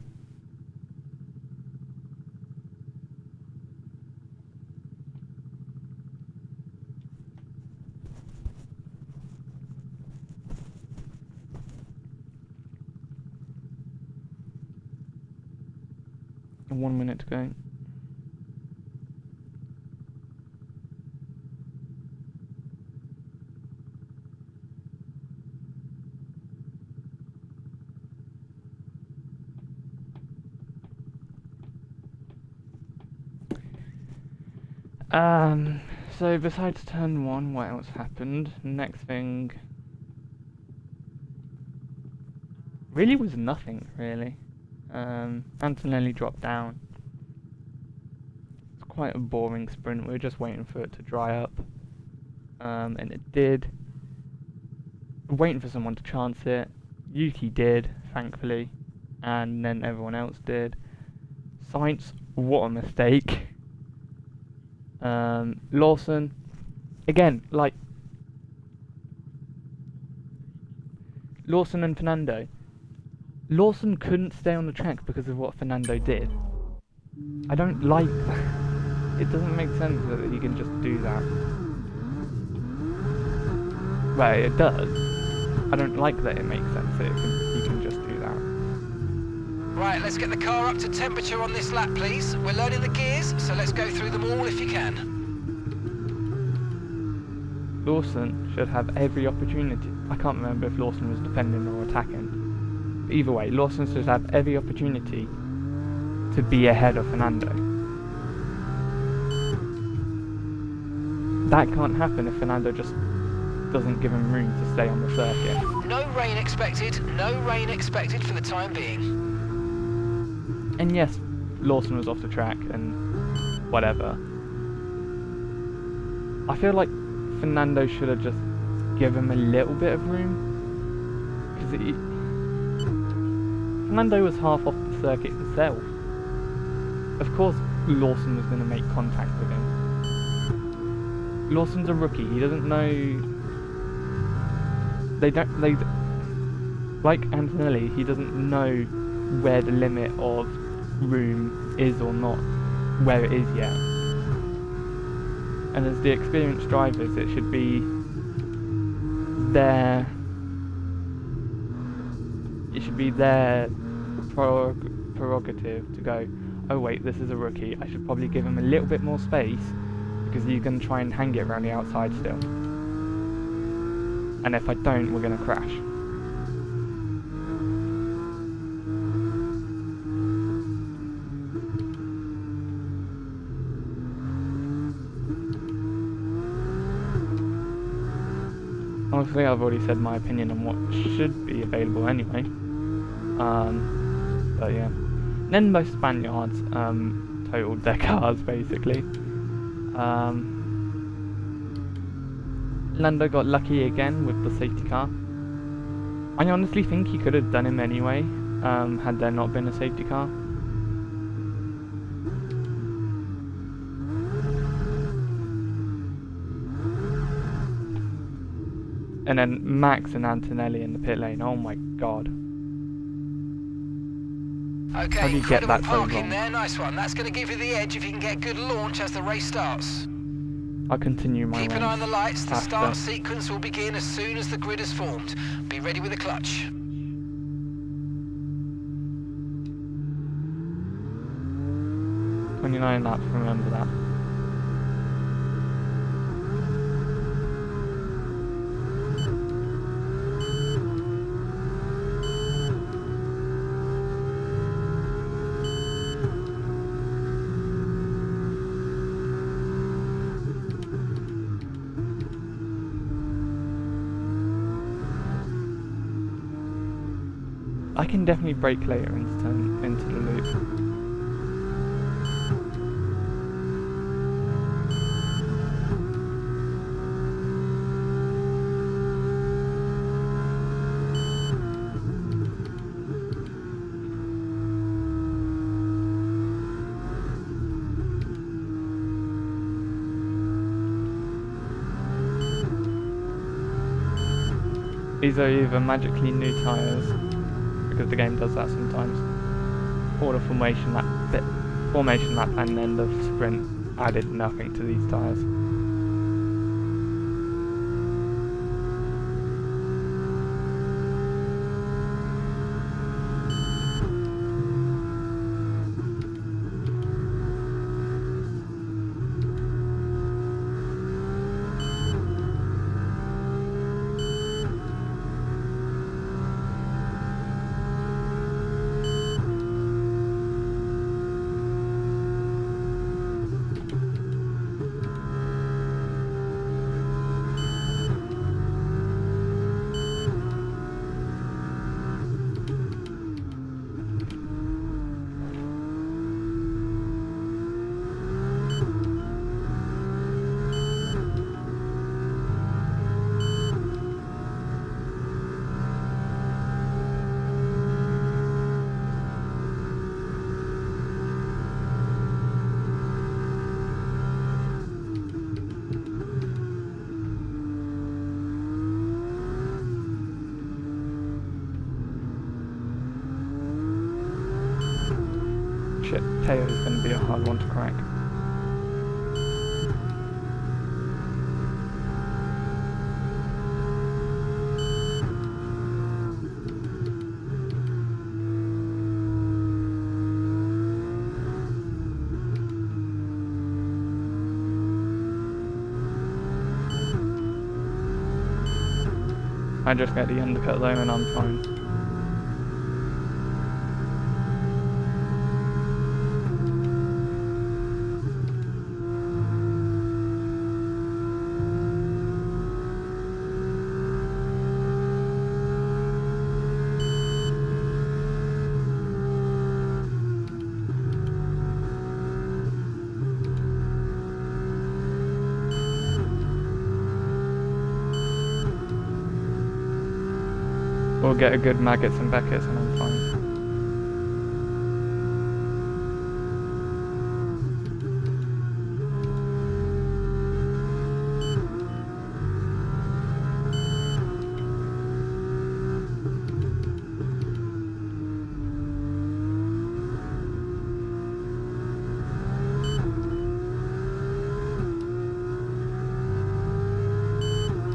And 1 minute to go. So besides turn 1, what else happened? Next thing really was nothing, really. Antonelli dropped down. It's quite a boring sprint. We were just waiting for it to dry up. And it did. Waiting for someone to chance it. Yuki did, thankfully. And then everyone else did. Sainz, what a mistake. Lawson, again, like Lawson and Fernando. Lawson couldn't stay on the track because of what Fernando did. I don't like that. It doesn't make sense that you can just do that. Well, it does. I don't like that it makes sense that you can just do that. Right, let's get the car up to temperature on this lap, please. We're learning the gears, so let's go through them all if you can. Lawson should have every opportunity. I can't remember if Lawson was defending or attacking. But either way, Lawson should have every opportunity to be ahead of Fernando. That can't happen if Fernando just doesn't give him room to stay on the circuit. No rain expected, no rain expected for the time being. And yes, Lawson was off the track and whatever. I feel like Fernando should have just given him a little bit of room. Because Fernando was half off the circuit himself. Of course Lawson was going to make contact with him. Lawson's a rookie, he doesn't know... Like Antonelli, he doesn't know where the limit of room is or not, where it is yet. And as the experienced drivers, it should be their prerogative to go, oh wait, this is a rookie, I should probably give him a little bit more space because you can try and hang it around the outside still. And if I don't, we're going to crash. Obviously, I've already said my opinion on what should be available anyway. But yeah. Then most Spaniards totaled their cars basically. Lando got lucky again with the safety car. I honestly think he could have done him anyway, had there not been a safety car. And then Max and Antonelli in the pit lane, oh my god. Okay, How do you get incredible that so parking wrong? there, nice one. That's going to give you the edge if you can get good launch as the race starts. I'll continue my Keep an eye on the lights. The after. start sequence will begin as soon as the grid is formed. Be ready with the clutch. "29 laps, remember that." I can definitely brake later into the loop. These are either magically new tyres, because the game does that sometimes, or the formation lap and then the sprint added nothing to these tyres. Shit, Teo is going to be a hard one to crack. I just get the undercut though and I'm fine. We'll get a good Maggots and Beckett's and I'm fine.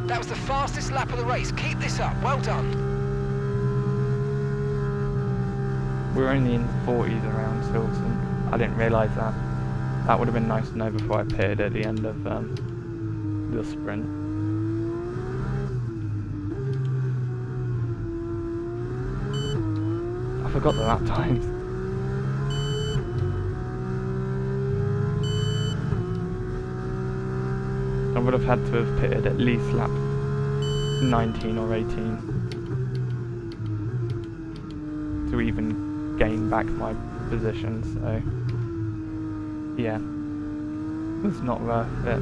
That was the fastest lap of the race. Keep this up. Well done. We're only in the 40s around Silverstone. I didn't realise that. That would have been nice to know before I pitted at the end of the sprint. I forgot the lap times. I would have had to have pitted at least lap 19 or 18 to even gain back my position, so yeah, it was not worth it.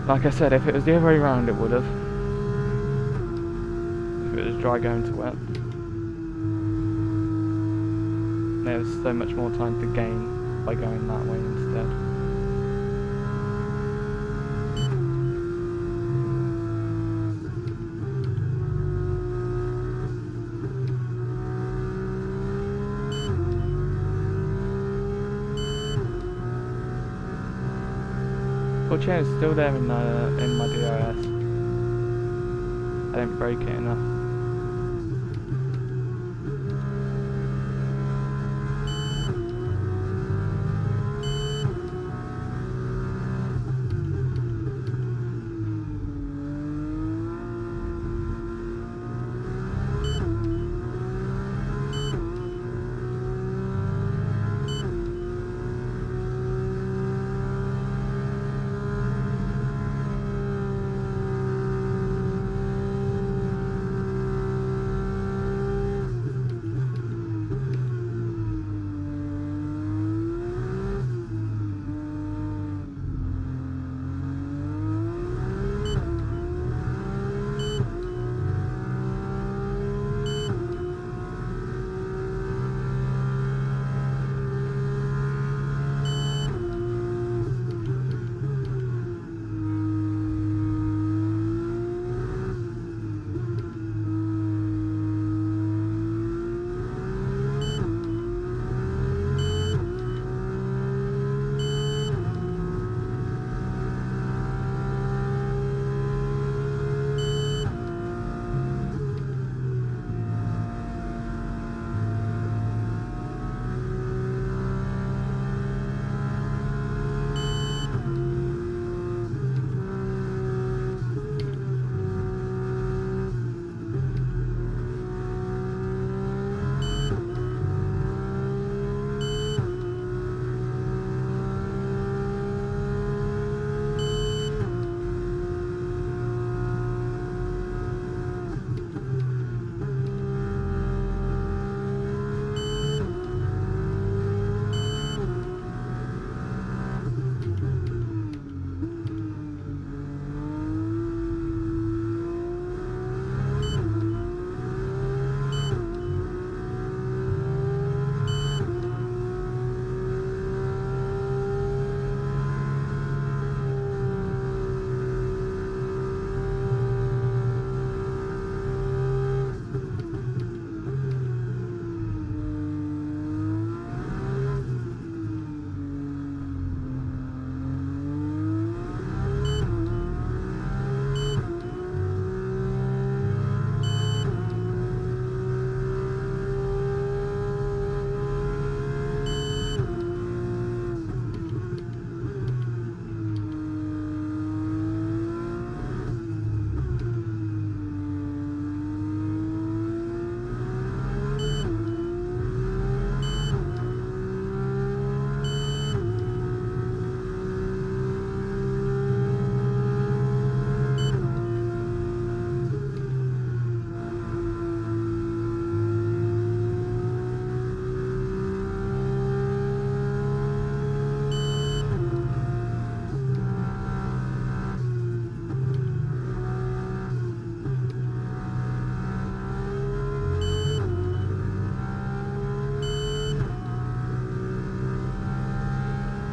Like I said, if it was the other way around it would have. If it was dry going to wet. There was so much more time to gain by going that way instead. Chair is still there in my DRS. I didn't break it enough.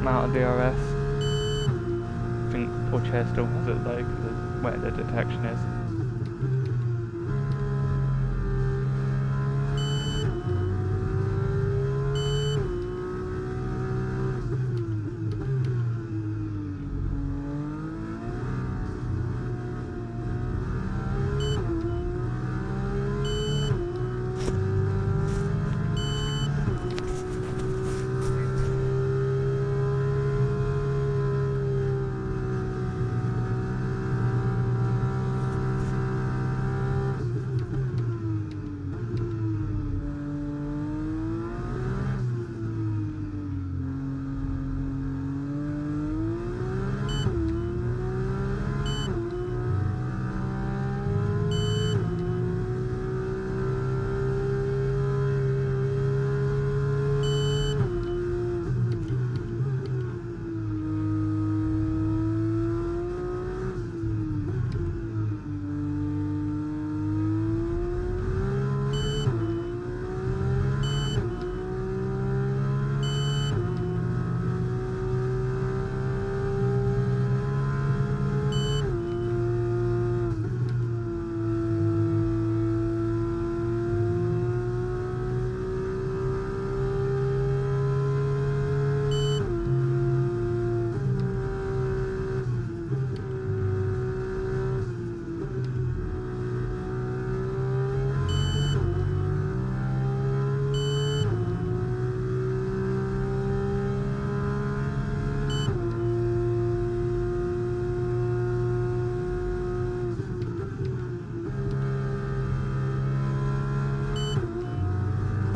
Out of DRS. I think poor chair still has it though because of where the detection is.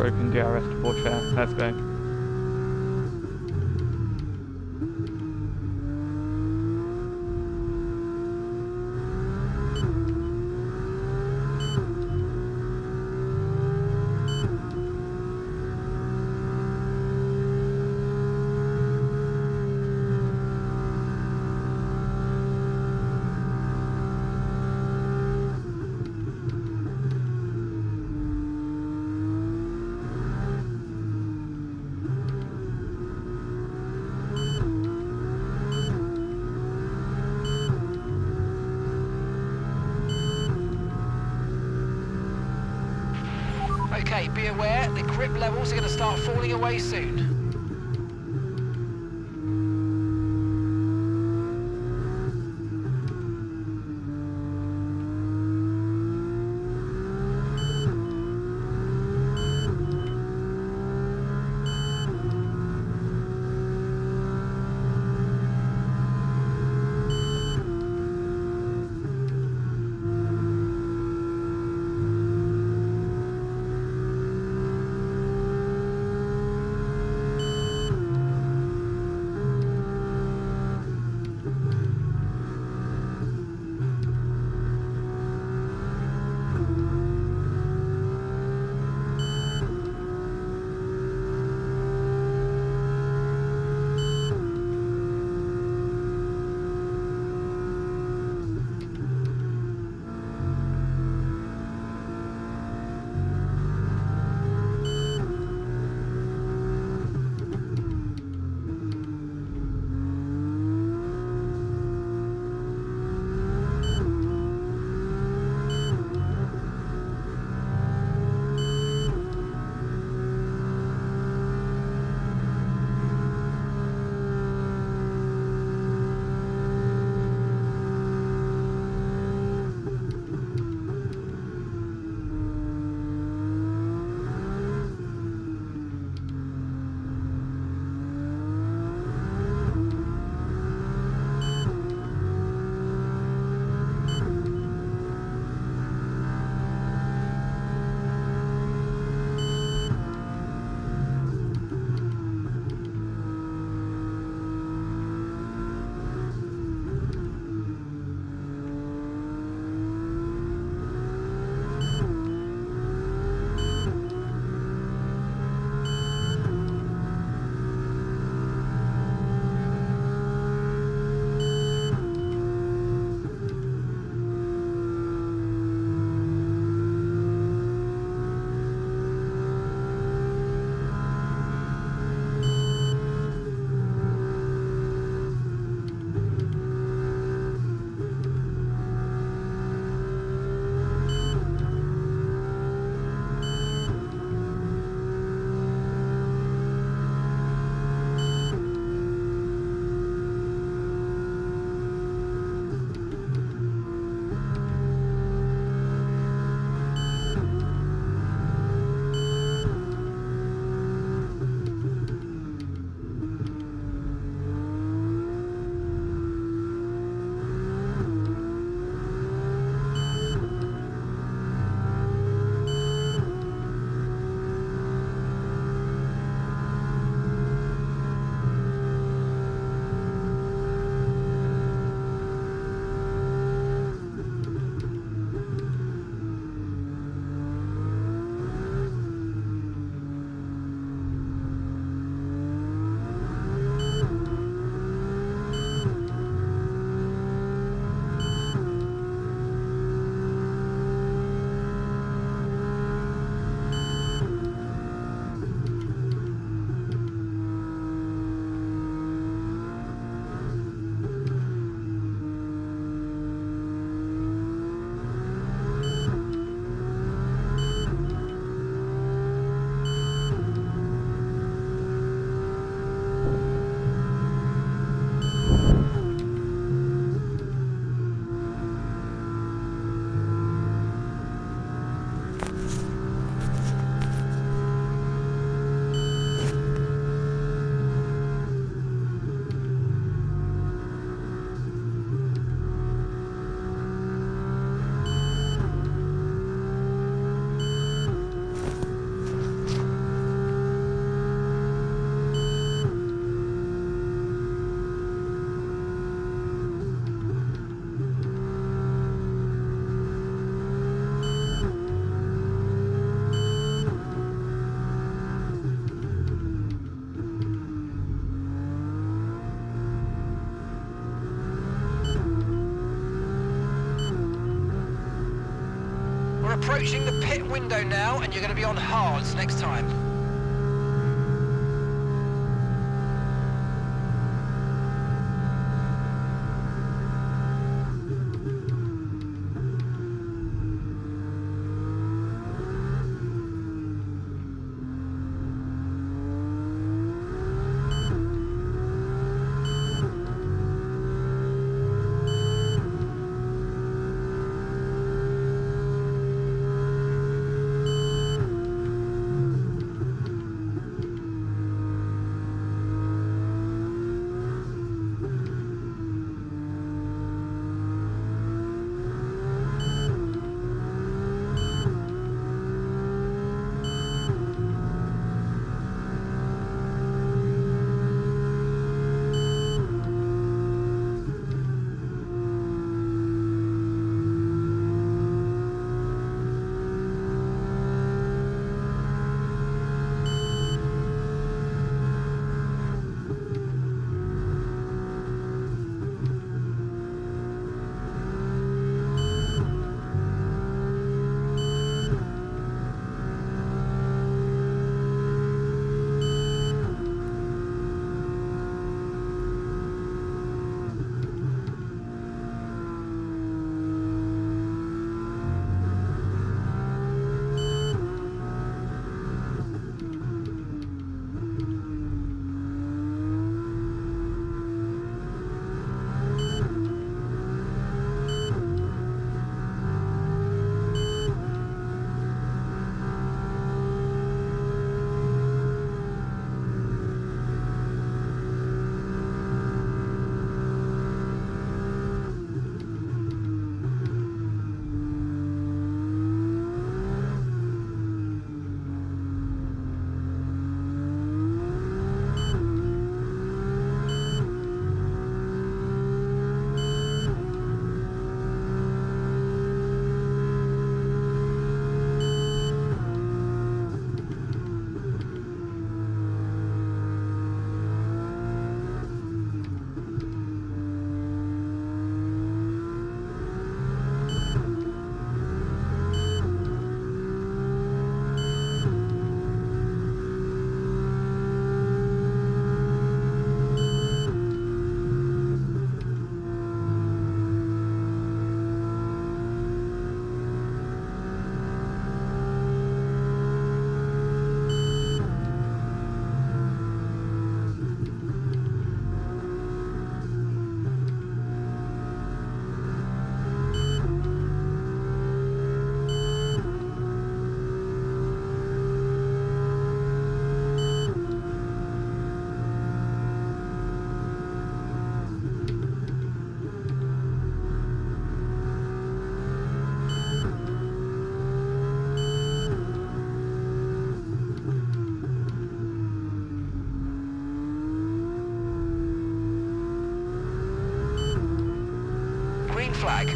broken DRS to Porsche. Let's go. Okay, be aware, the grip levels are going to start falling away soon. approaching the pit window now, and you're going to be on hards next time.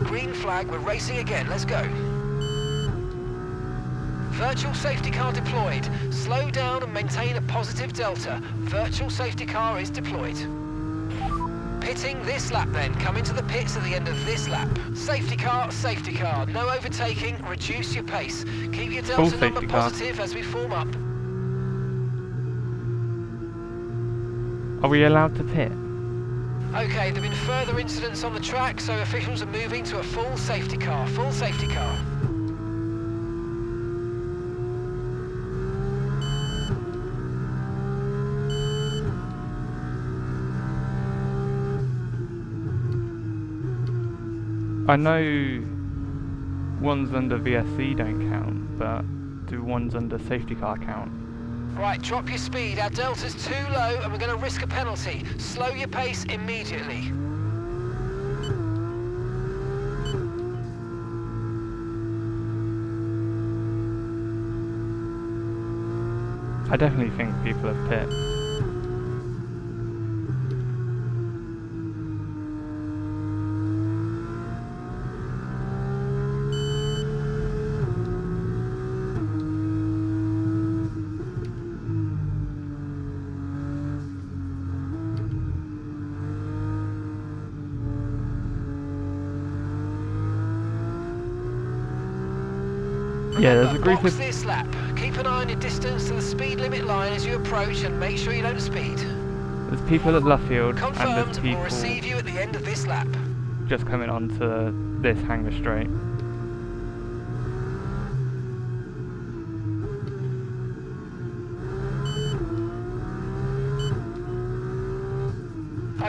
Green flag, we're racing again, let's go. Virtual safety car deployed. Slow down and maintain a positive delta. Virtual safety car is deployed. Pitting this lap then. Come into the pits at the end of this lap. Safety car, no overtaking, reduce your pace. Keep your delta number positive as we form up. Are we allowed to pit? Okay, there have been further incidents on the track, so officials are moving to a full safety car. Full safety car. I know ones under VSC don't count, but do ones under safety car count? Right, drop your speed. Our delta's too low and we're going to risk a penalty. Slow your pace immediately. I definitely think people have pit. Yeah, there's a Remember, group box of... this lap. Keep an eye on your distance to the speed limit line as you approach and make sure you don't speed. There's people at Luffield and Confirmed, there's we'll people receive you at the end of this lap. just coming onto this hanger straight.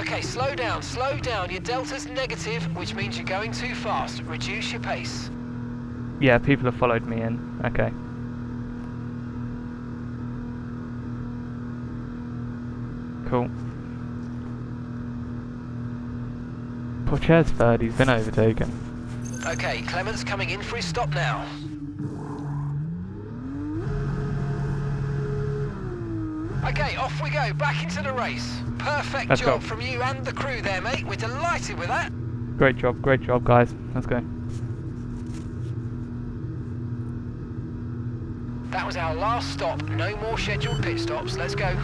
Okay, slow down, slow down. Your delta's negative, which means you're going too fast. Reduce your pace. Yeah, people have followed me in. Okay. Cool. Pocher's third, he's been overtaken. Okay, Clement's coming in for his stop now. Okay, off we go, back into the race. Perfect Let's job go. from you and the crew there, mate. We're delighted with that. Great job, guys. Let's go. That was our last stop. No more scheduled pit stops. Let's go.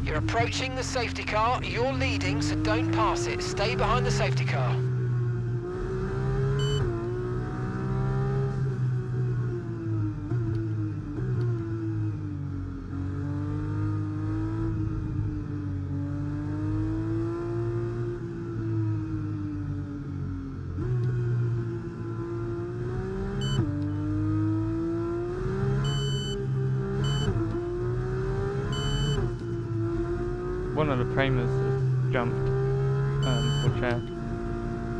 You're approaching the safety car. You're leading, so don't pass it. Stay behind the safety car. One of the Primers has jumped Pocher.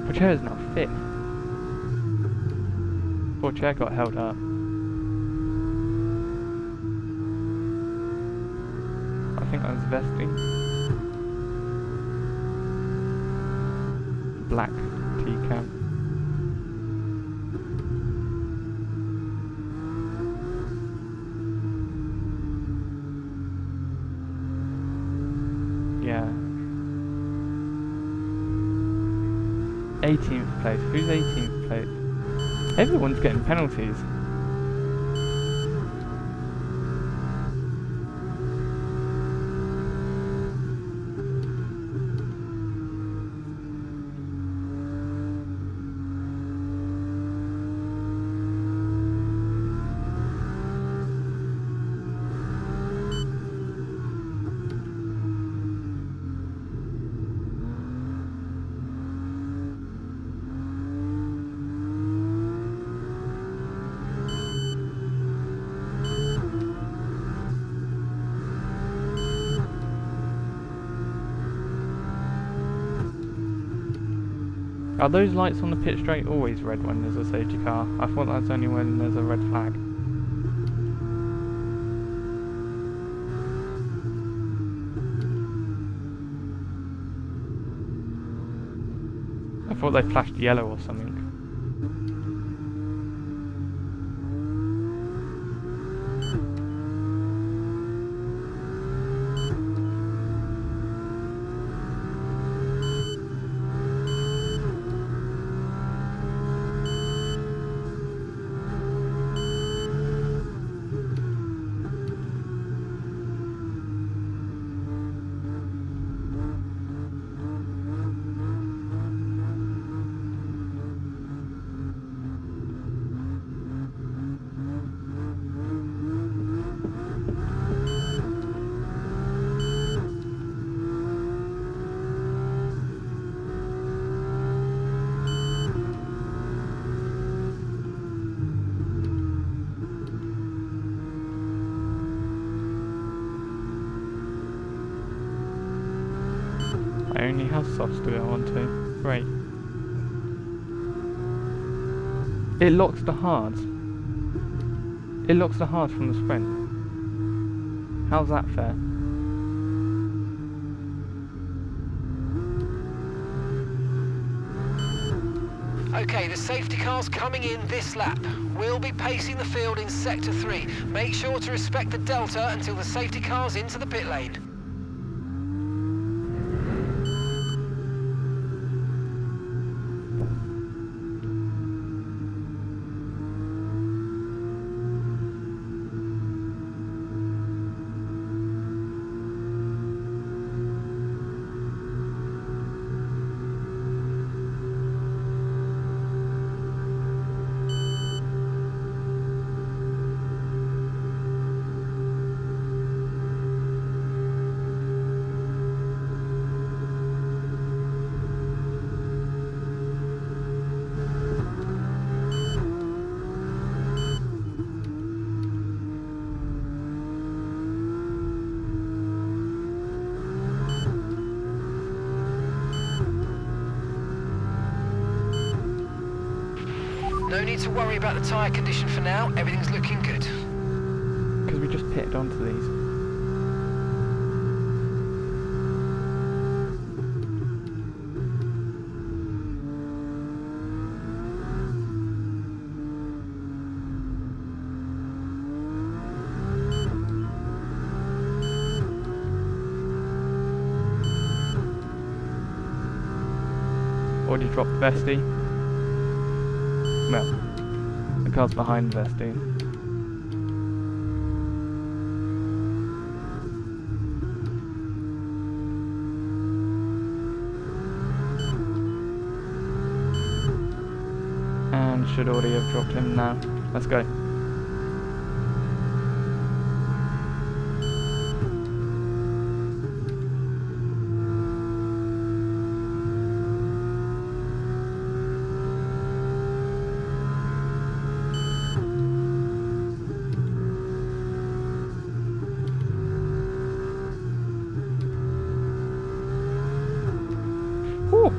Pocher is now 5th. Pocher got held up. I think that was Vesting. Black T-cap. Yeah. 18th place. Who's 18th place? Everyone's getting penalties. Are those lights on the pit straight always red when there's a safety car? I thought that's only when there's a red flag. I thought they flashed yellow or something. I only have softs to go onto. Great. It locks the hards. It locks the hards from the sprint. How's that fair? Okay, the safety car's coming in this lap. We'll be pacing the field in Sector 3. Make sure to respect the delta until the safety car's into the pit lane. No need to worry about the tyre condition for now. Everything's looking good. Because we just pitted onto these. Already dropped Vesty. Well, the car's behind Vesty. And should already have dropped him now. Let's go. Whew.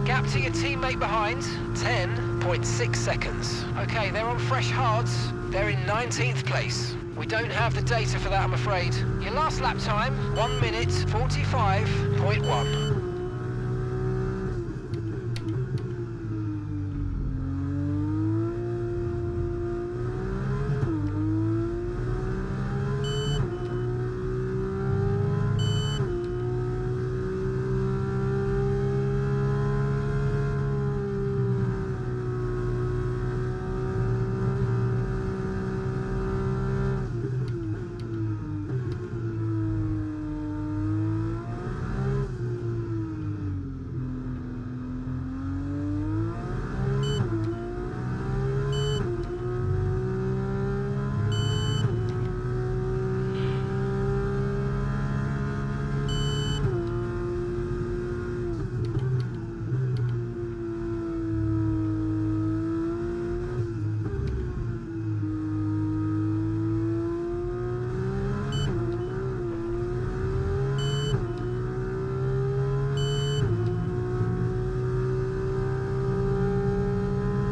Gap to your teammate behind, 10.6 seconds. Okay, they're on fresh hards. They're in 19th place. We don't have the data for that, I'm afraid. Your last lap time, 1 minute 45.1.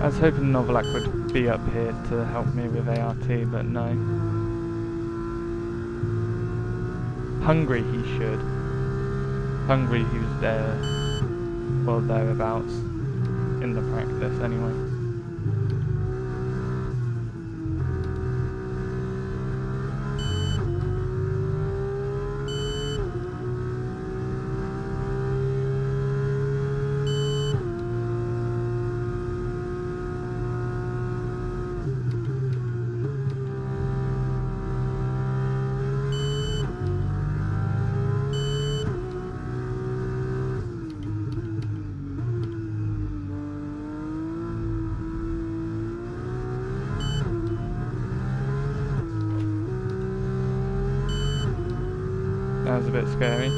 I was hoping Novalak would be up here to help me with ART, but no. Hungry he should. Hungry he was there, well thereabouts, in the practice anyway. bit scary.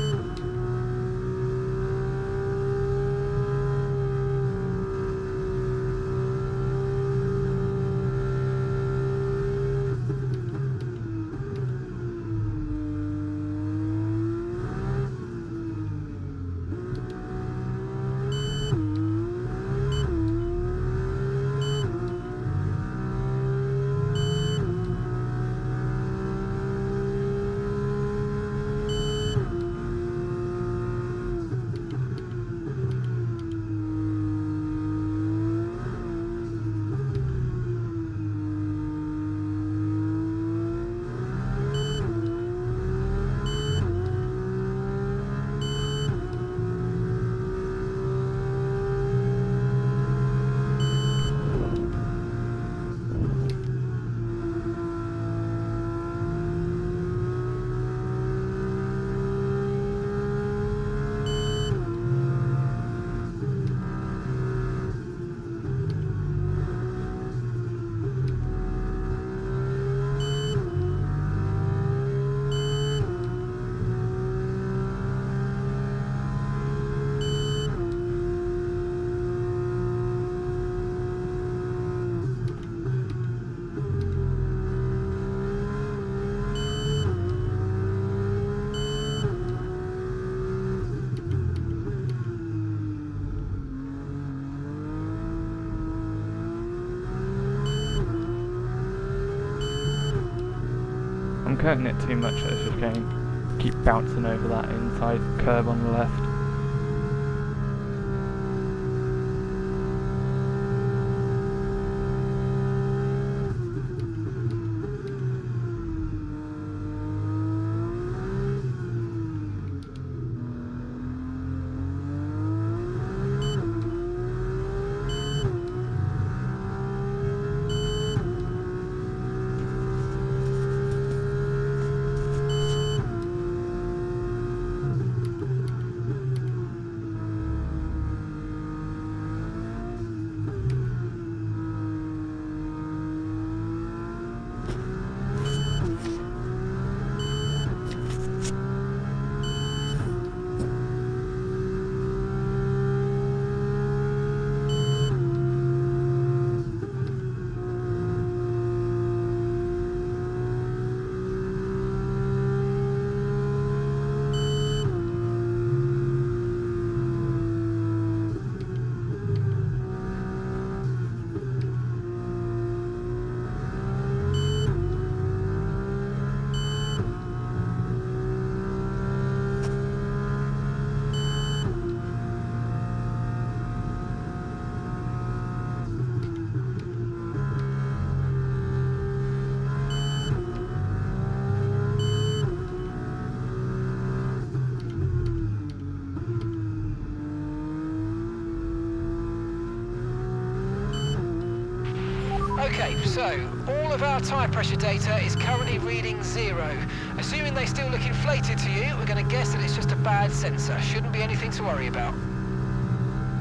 I'm cutting it too much at this chicane. Keep bouncing over that inside curb on the left. Okay, so all of our tyre pressure data is currently reading 0. Assuming they still look inflated to you, we're going to guess that it's just a bad sensor. Shouldn't be anything to worry about.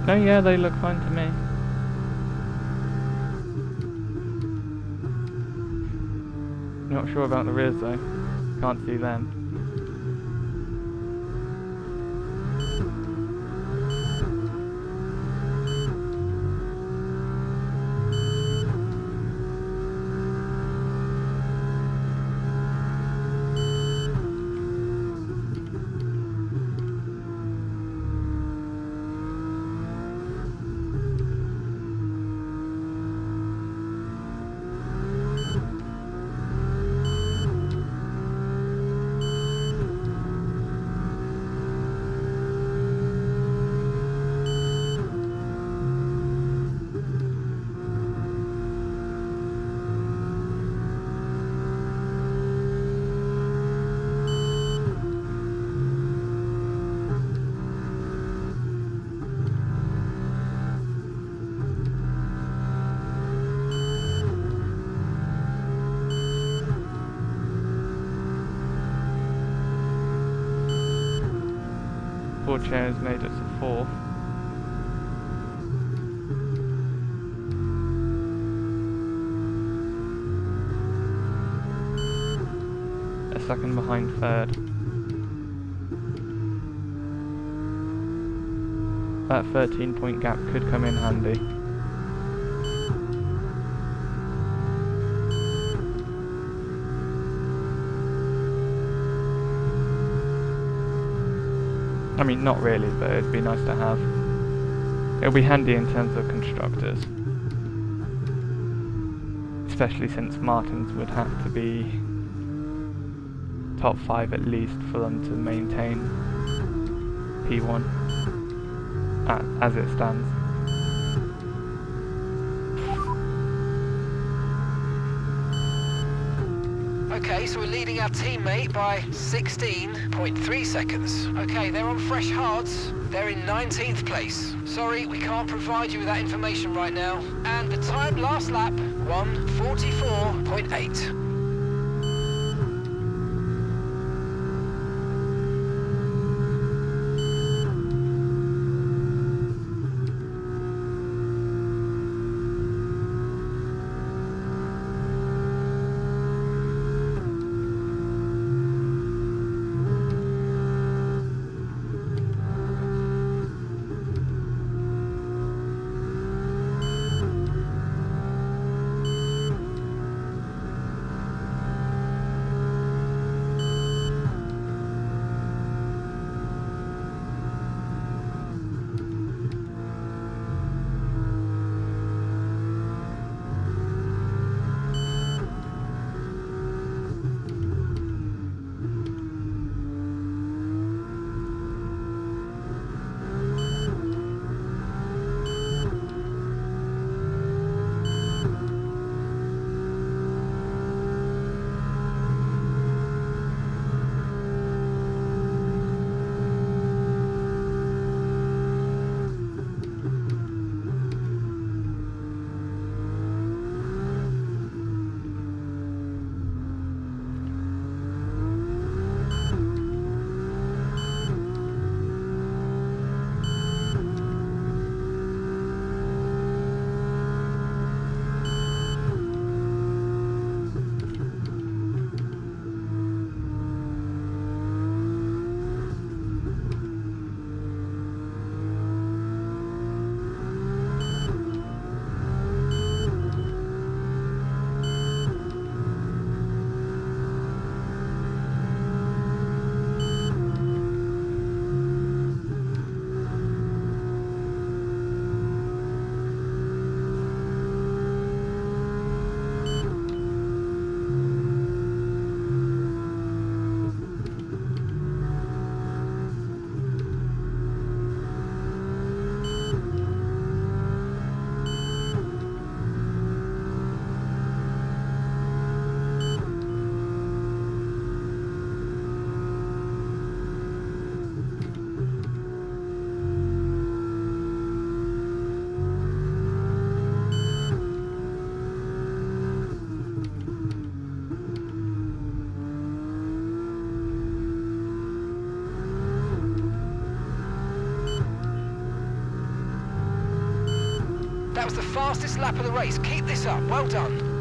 No, yeah, they look fine to me. Not sure about the rears though. Can't see them. Four chairs made it to 4. A second behind third. that 13-point gap could come in handy. I mean, not really, but it'd be nice to have. It'll be handy in terms of constructors. Especially since Martins would have to be top 5 at least for them to maintain P1 as it stands. Okay, so we're leading our teammate by 16.3 seconds. Okay, they're on fresh hards. They're in 19th place. Sorry, we can't provide you with that information right now. And the time last lap, 1:44.8. That was the fastest lap of the race. Keep this up. Well done.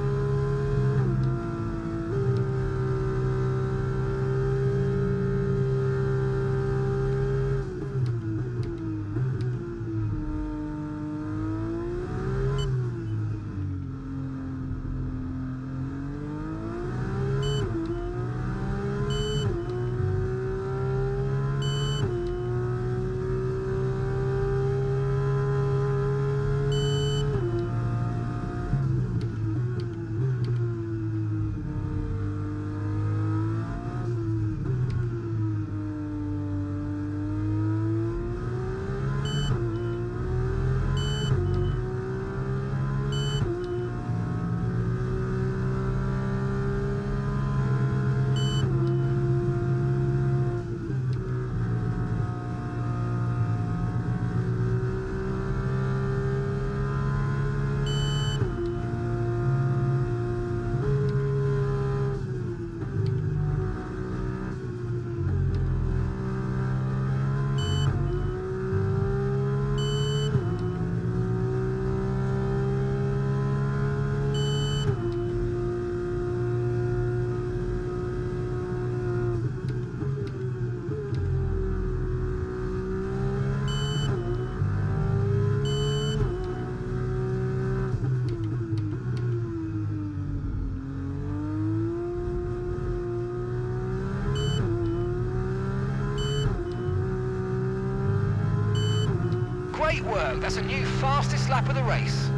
Great work, that's a new fastest lap of the race.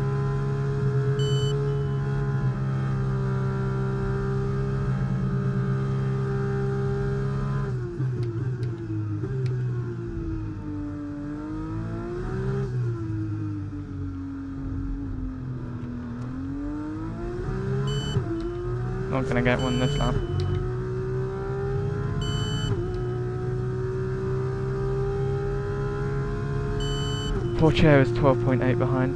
Not gonna get one this lap. Porcher is 12.8 behind.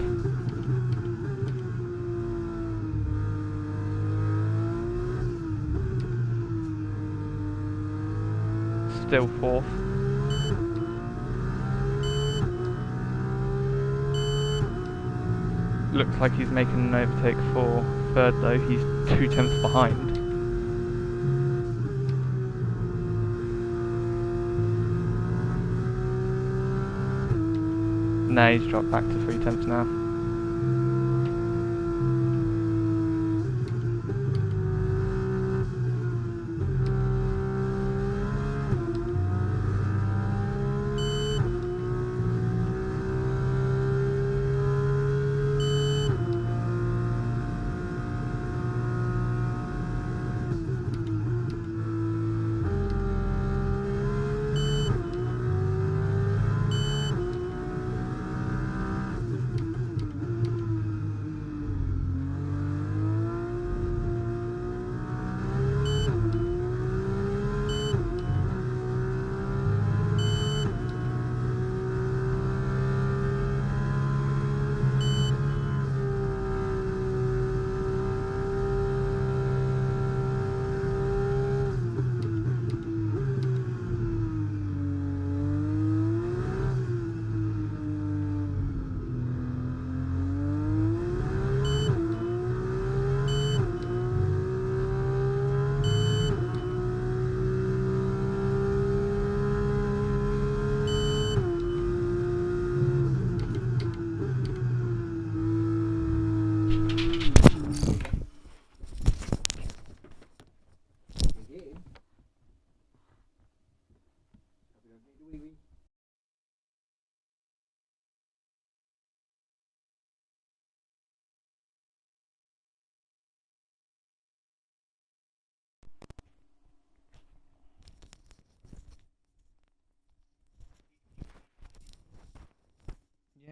Still fourth. Looks like he's making an overtake for third though. He's 2/10 behind. No, he's dropped back to 3/10 now.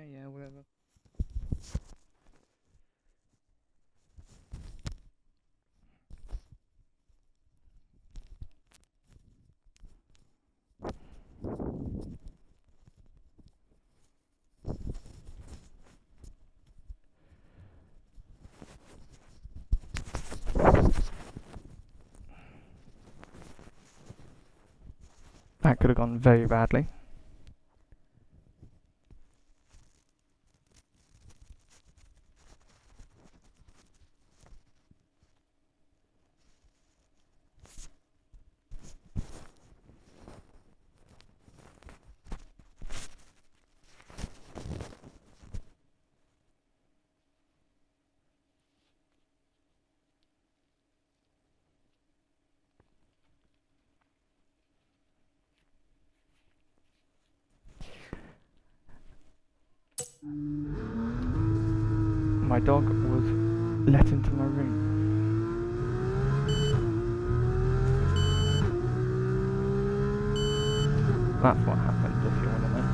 Yeah, whatever. That could have gone very badly. My dog was let into my room. That's what happened, if you want to know.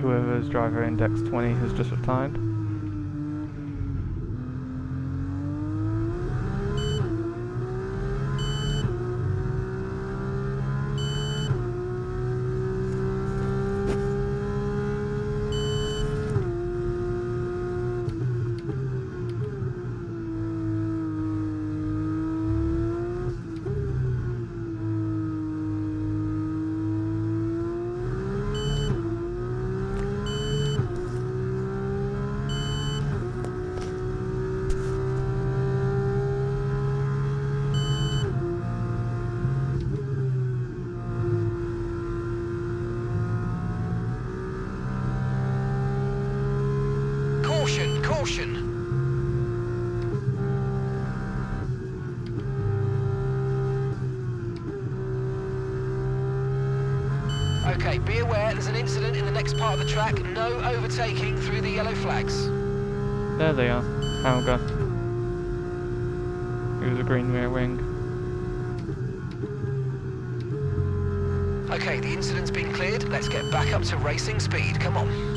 whoever's driver index 20 has just retired. Caution, caution. Okay, be aware there's an incident in the next part of the track. No overtaking through the yellow flags. There they are. Helga. It was a green rear wing. Okay, the incident's been cleared. Let's get back up to racing speed. Come on.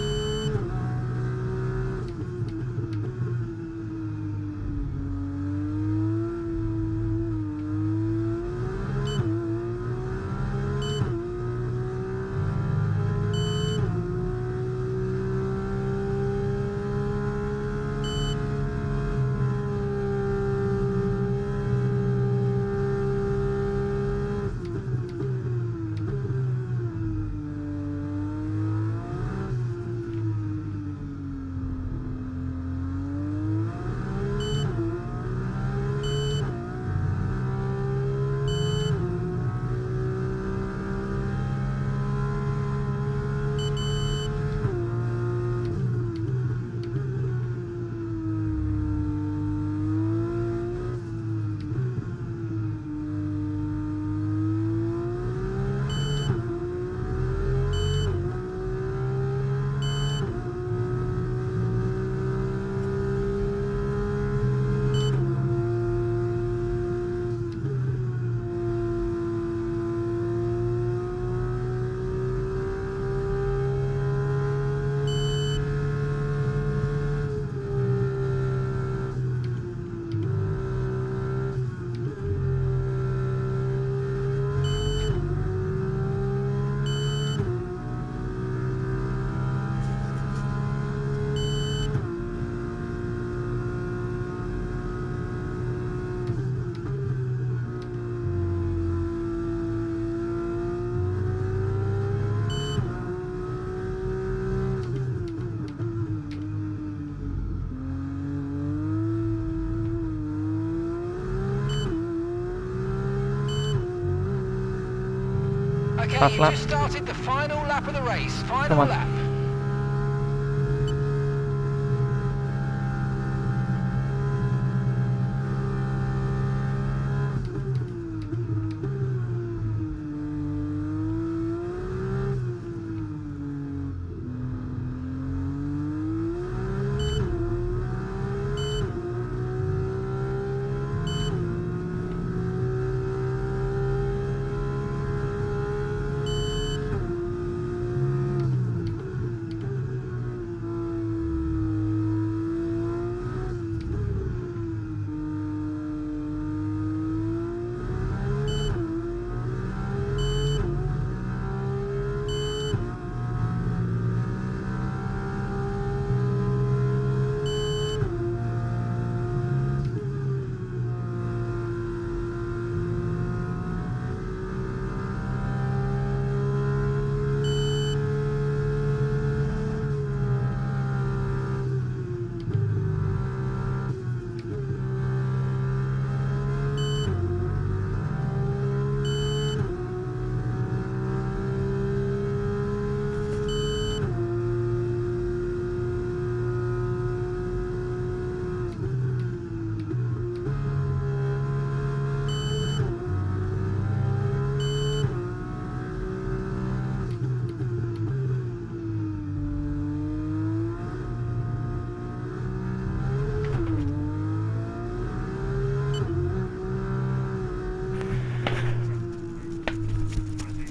Okay, Last you lap. just started the final lap of the race. Come Final on. lap.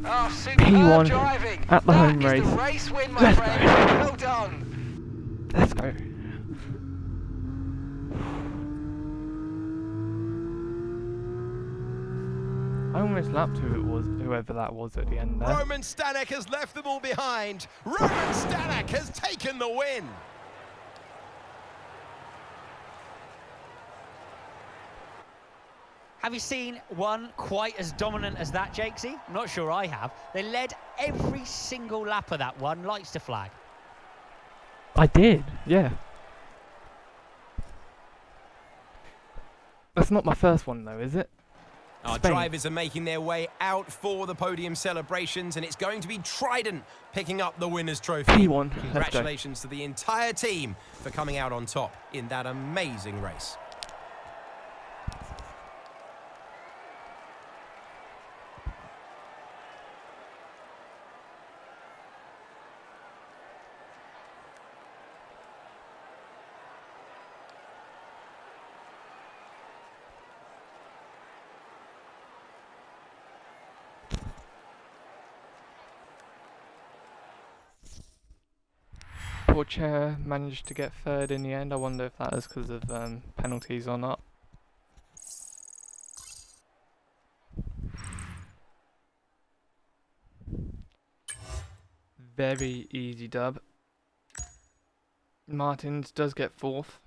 Oh, superb P1 driving. at the home That is race. the race win, my Let's friend. go. Well done. Let's go. I almost lapped whoever that was at the end there. Roman Stanek has left them all behind. Roman Stanek has taken the win. Have you seen one quite as dominant as that, Jakesy? I'm not sure I have. They led every single lap of that one, lights to flag. I did, yeah. That's not my first one though, is it? Our Spain. drivers are making their way out for the podium celebrations, and it's going to be Trident picking up the winner's trophy. P1, let's go. Congratulations to the entire team for coming out on top in that amazing race. Poor Chair managed to get third in the end. I wonder if that is because of penalties or not. Very easy dub. Martins does get fourth.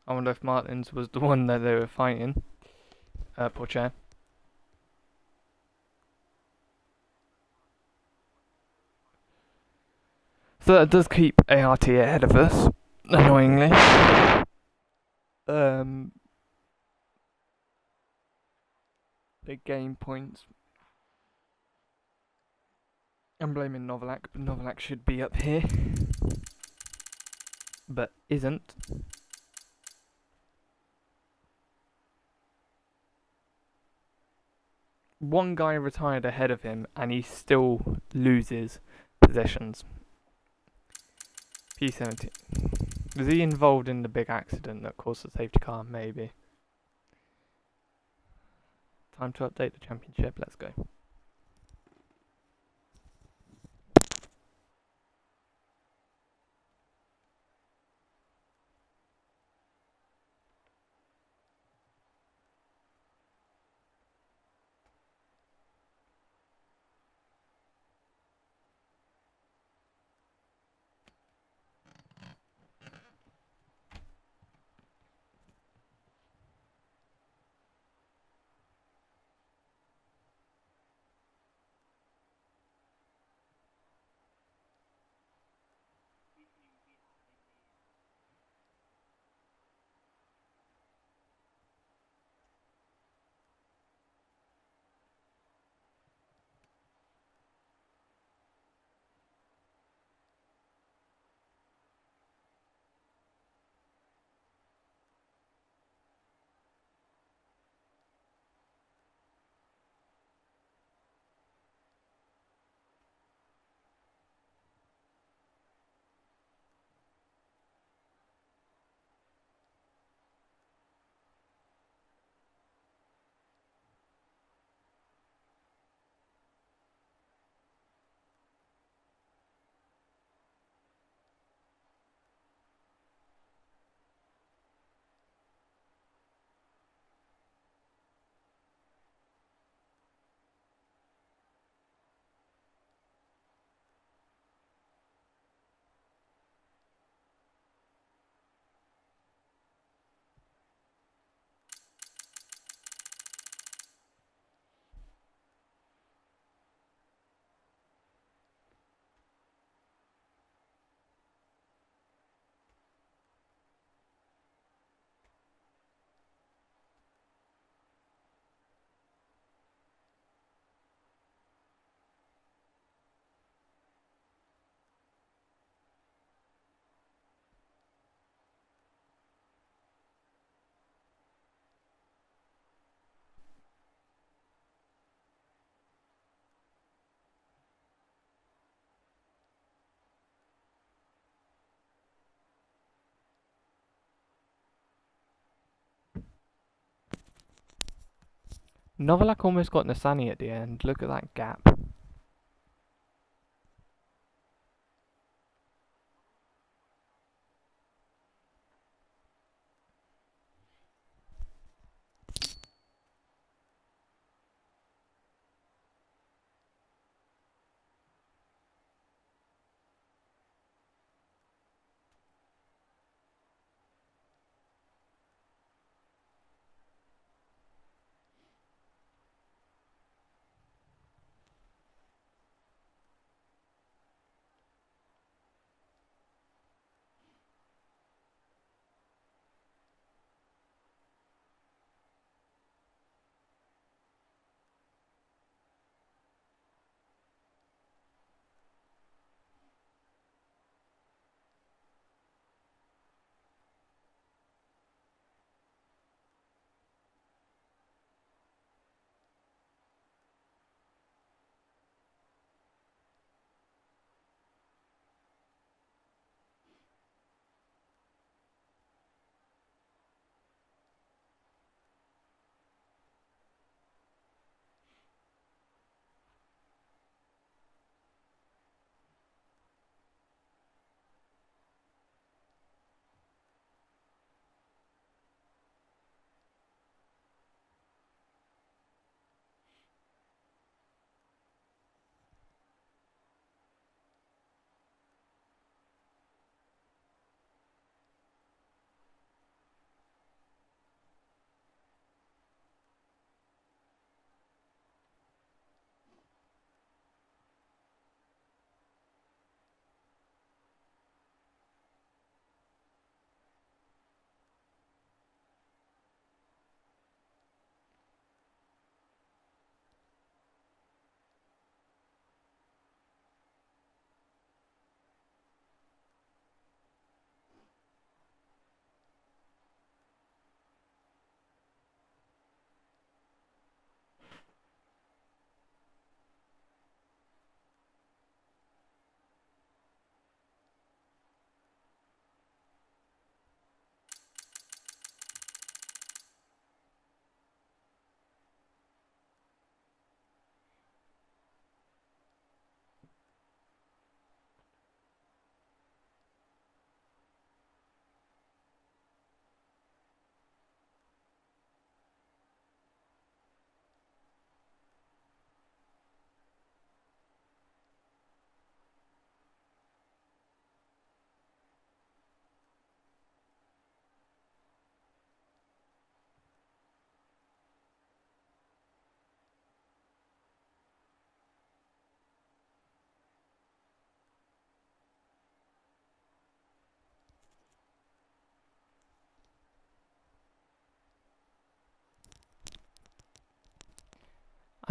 I wonder if Martins was the one that they were fighting. Poor Chair. So that does keep ART ahead of us, annoyingly. They gain points. I'm blaming Novalak, but Novalak should be up here. But isn't. One guy retired ahead of him and he still loses possessions. P17. Was he involved in the big accident that caused the safety car? Maybe. Time to update the championship. Let's go. Novalak almost got Nasani at the end. Look at that gap.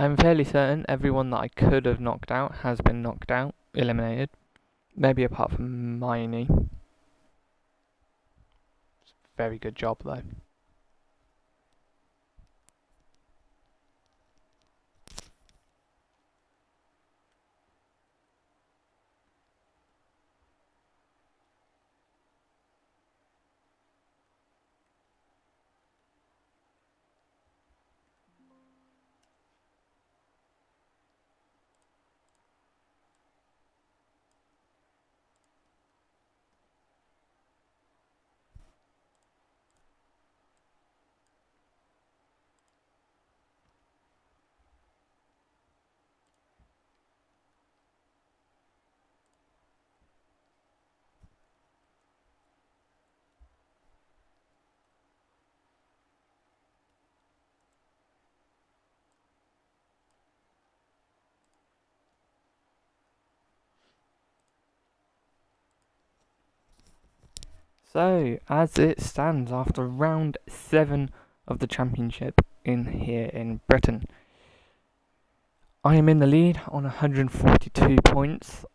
I'm fairly certain everyone that I could have knocked out has been knocked out, eliminated. Maybe apart from Miney. Very good job though. So, as it stands after round 7 of the championship here in Britain, I am in the lead on 142 points,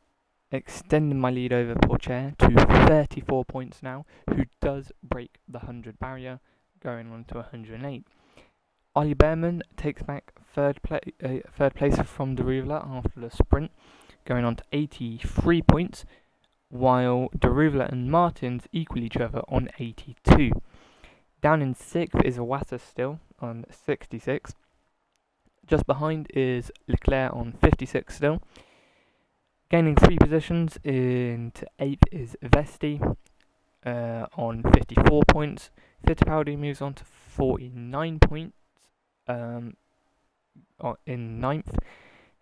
extending my lead over Porcher to 34 points now, who does break the 100 barrier, going on to 108. Ollie Behrman takes back third place from Deruvla after the sprint, going on to 83 points, while Deruvla and Martins equal each other on 82. Down in 6th is Awasa still on 66. Just behind is Leclerc on 56 still. Gaining 3 positions into 8th is Vesti on 54 points. Fittipaldi moves on to 49 points in 9th.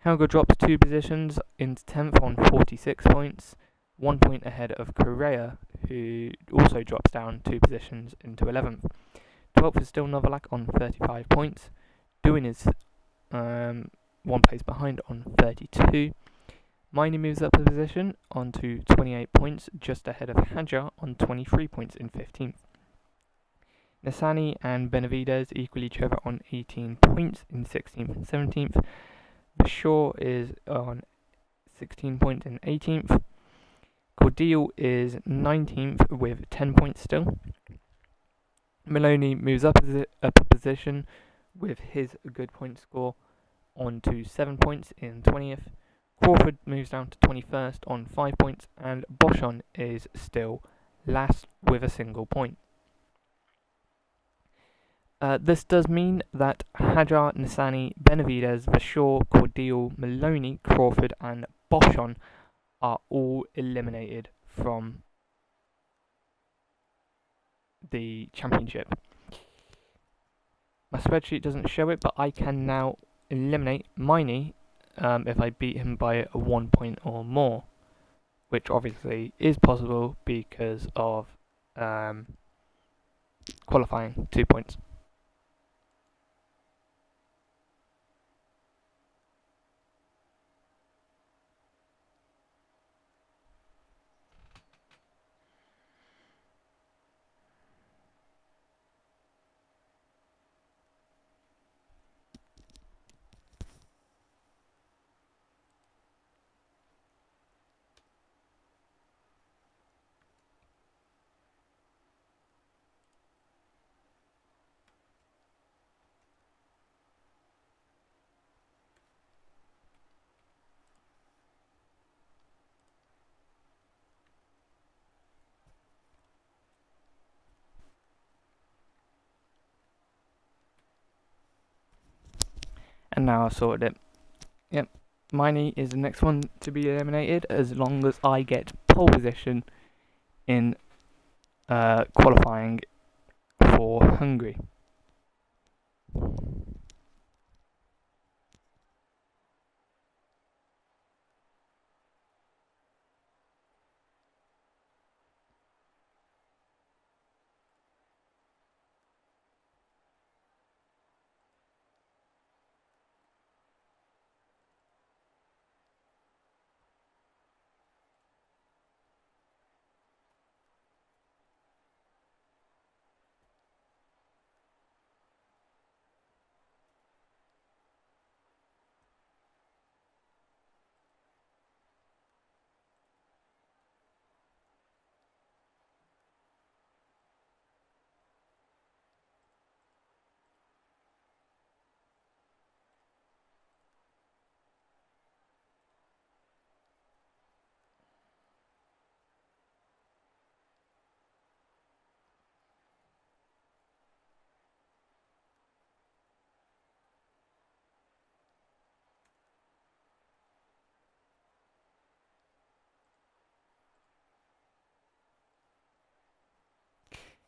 Helga drops 2 positions into 10th on 46 points, 1 point ahead of Correa, who also drops down 2 positions into 11th. 12th is still Novalak on 35 points. Doing is 1 place behind on 32. Miney moves up a position onto 28 points, just ahead of Hadjar on 23 points in 15th. Nassani and Benavides equal each other on 18 points in 16th and 17th. Bashaw is on 16 points in 18th. Cordial is 19th with 10 points still. Maloney moves up a position with his good point score on to 7 points in 20th. Crawford moves down to 21st on 5 points, and Boschon is still last with a single point. This does mean that Hadjar, Nassani, Benavides, Vashaw, Cordial, Maloney, Crawford and Boschon are all eliminated from the championship. My spreadsheet doesn't show it, but I can now eliminate Miney if I beat him by 1 point or more, which obviously is possible because of qualifying 2 points. And now I've sorted it. Yep, Miney is the next one to be eliminated as long as I get pole position in qualifying for Hungary.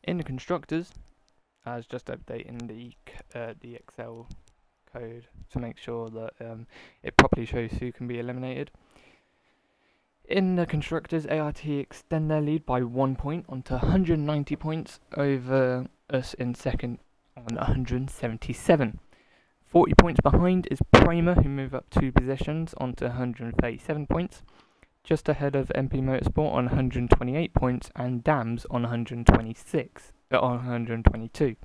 In the constructors, I was just updating the Excel code to make sure that it properly shows who can be eliminated. In the constructors, ART extend their lead by 1 point onto 190 points over us in second on 177. 40 points behind is Prima, who move up 2 positions onto 137 points. Just ahead of MP Motorsport on 128 points and Dams on 122.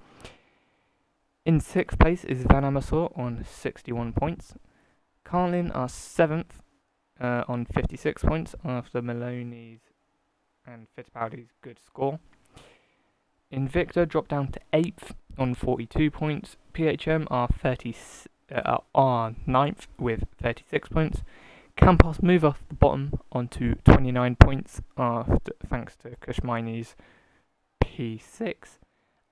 In 6th place is Van Amersfoort on 61 points. Carlin are 7th on 56 points after Maloney's and Fittipaldi's good score. Invicta drop down to 8th on 42 points. PHM are 9th with 36 points. Campos move off the bottom onto 29 points thanks to Kushmini's P6,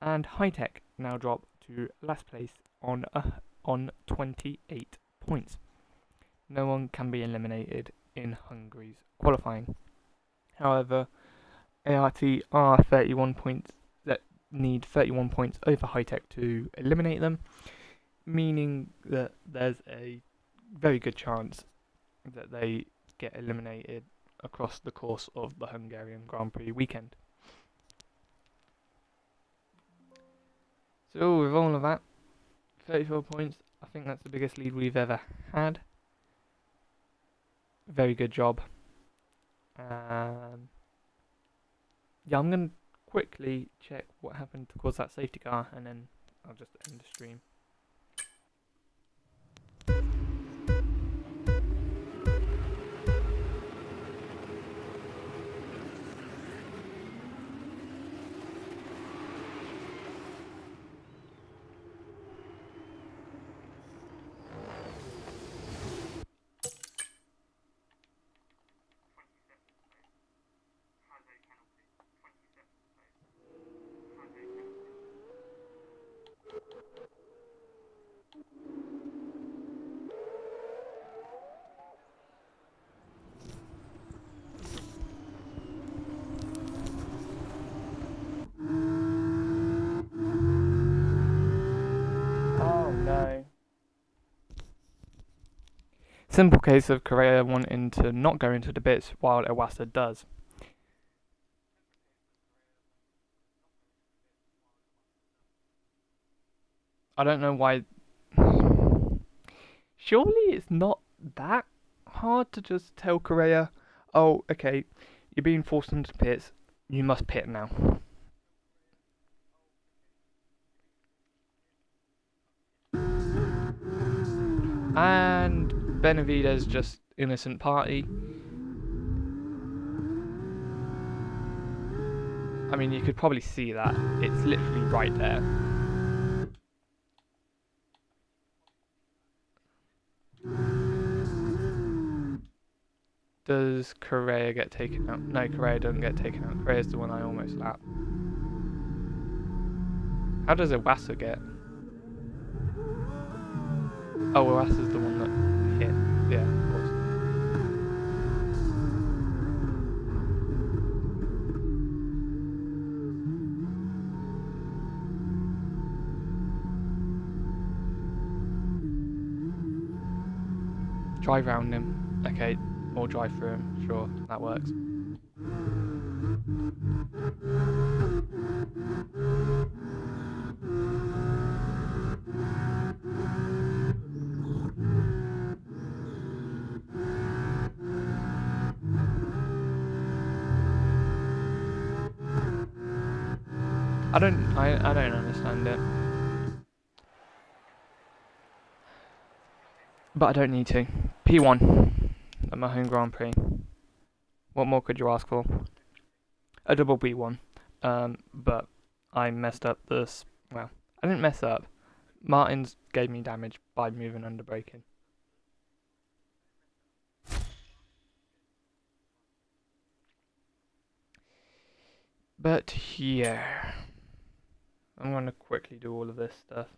and High Tech now drop to last place on on 28 points. No one can be eliminated in Hungary's qualifying. However, ART are 31 points that need 31 points over High Tech to eliminate them, meaning that there's a very good chance that they get eliminated across the course of the Hungarian Grand Prix weekend. So with all of that, 34 points, I think that's the biggest lead we've ever had. Very good job. Yeah, I'm going to quickly check what happened to cause that safety car, and then I'll just end the stream. Simple case of Correa wanting to not go into the bits while Iwasa does. I don't know why. Surely it's not that hard to just tell Correa, oh, okay, you're being forced into the pits, you must pit now. And Benavidez just innocent party. I mean, you could probably see that. It's literally right there. Does Correa get taken out? No, Correa doesn't get taken out. Correa's the one I almost lapped. How does Iwasa get? Oh, Iwasa's the one that hit. Yeah, of course. Drive round him. Okay, or drive through him. Sure, that works. I don't understand it. But I don't need to. P1 at my home Grand Prix. What more could you ask for? A double P1. But I messed up this. Well, I didn't mess up. Martins gave me damage by moving under braking. But yeah, I'm going to quickly do all of this stuff.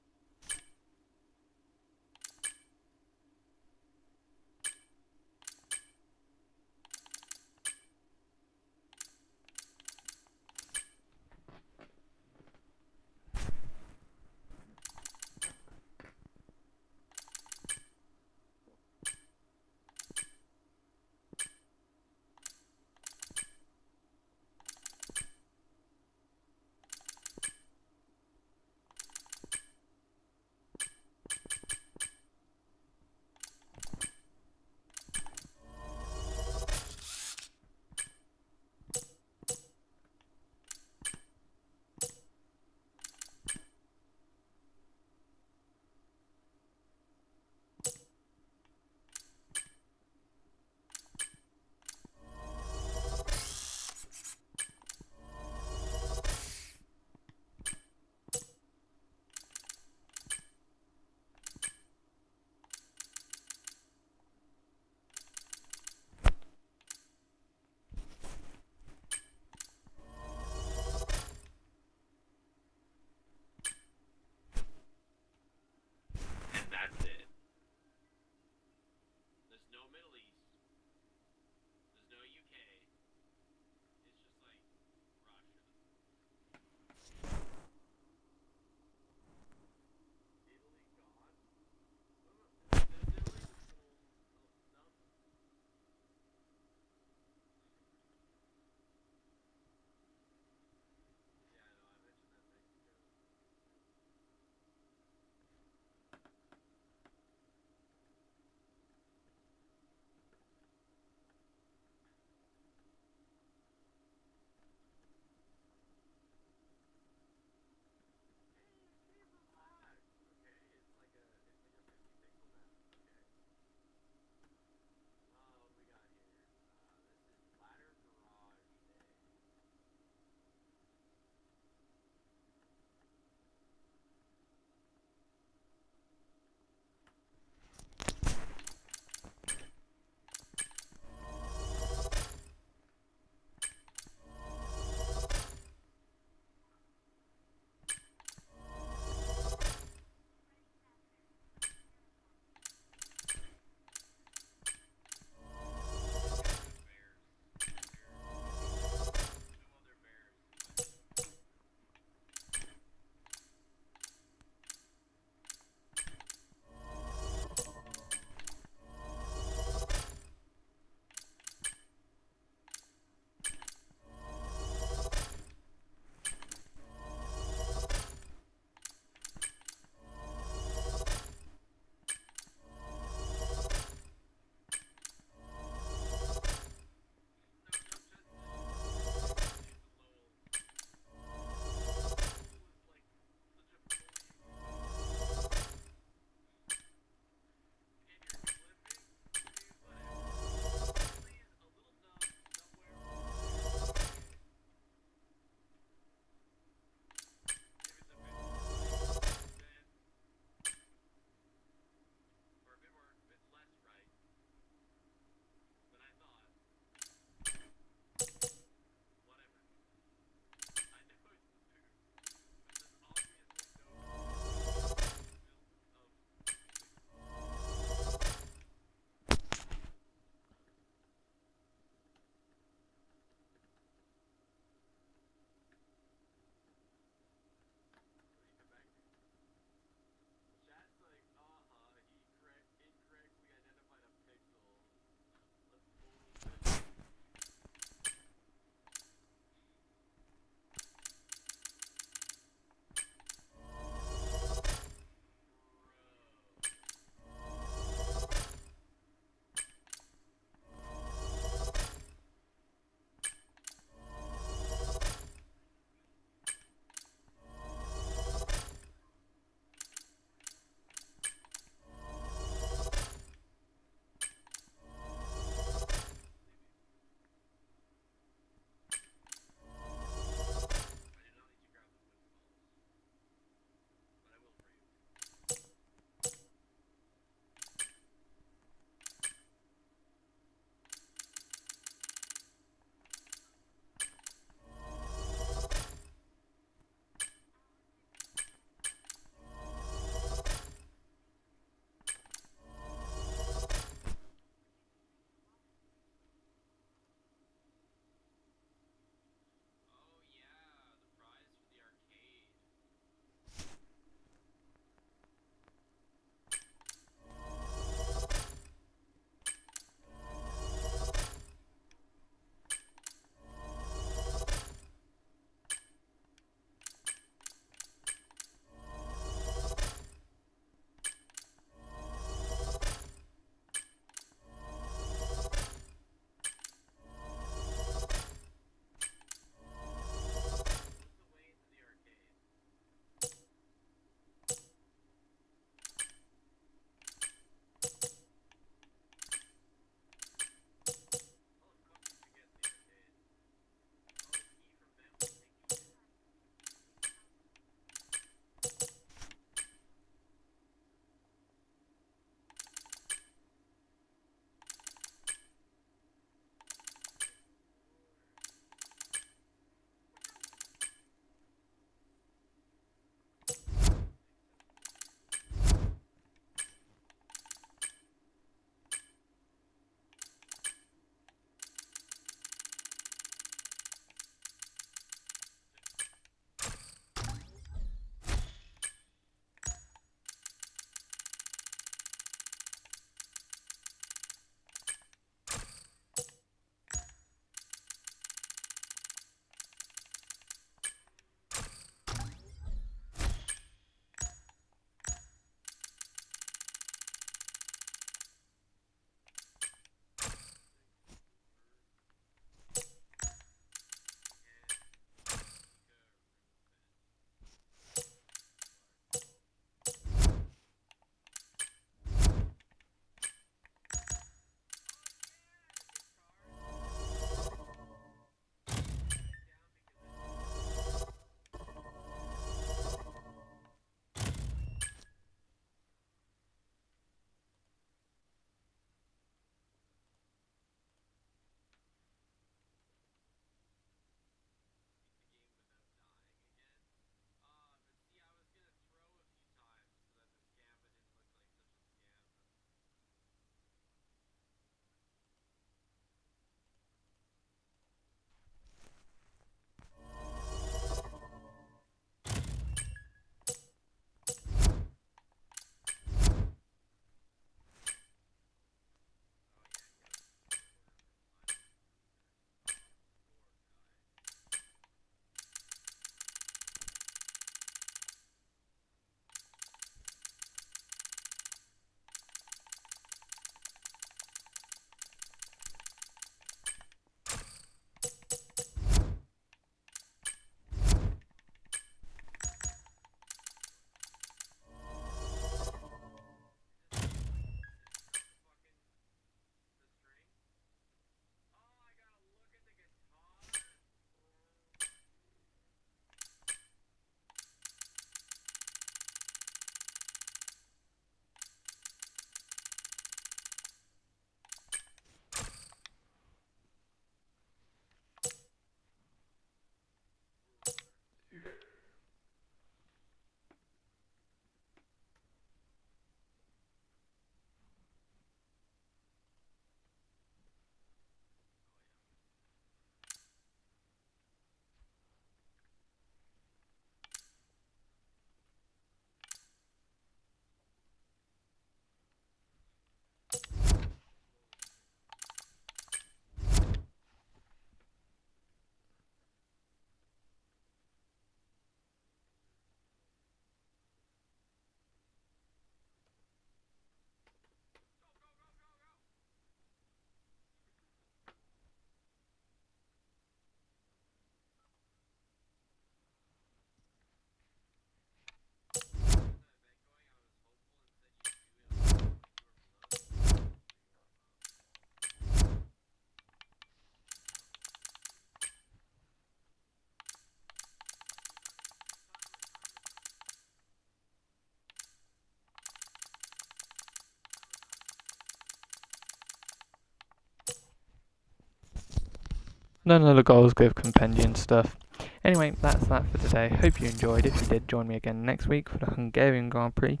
none of the goals give compendium stuff. Anyway, that's that for today. Hope you enjoyed. If you did, join me again next week for the Hungarian Grand Prix.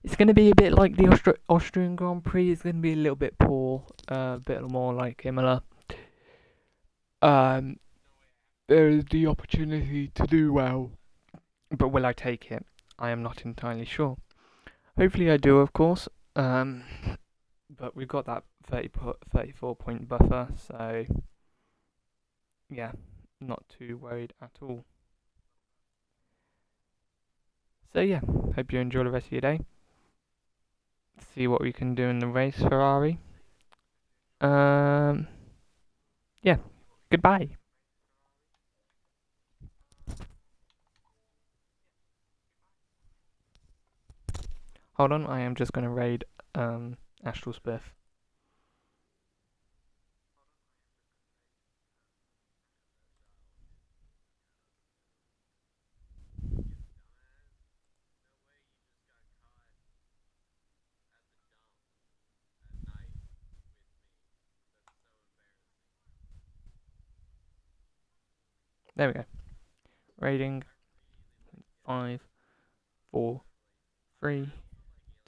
It's going to be a bit like the Austrian Grand Prix. It's going to be a little bit poor, a bit more like Imola. There is the opportunity to do well, but will I take it? I am not entirely sure. Hopefully I do, of course. But we've got that 34 point buffer, so yeah, not too worried at all. So yeah, hope you enjoy the rest of your day. See what we can do in the race, Ferrari. Yeah, goodbye. Hold on, I am just going to raid Astral Spiff. There we go. Raiding. 5, 4, 3,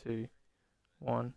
2, 1.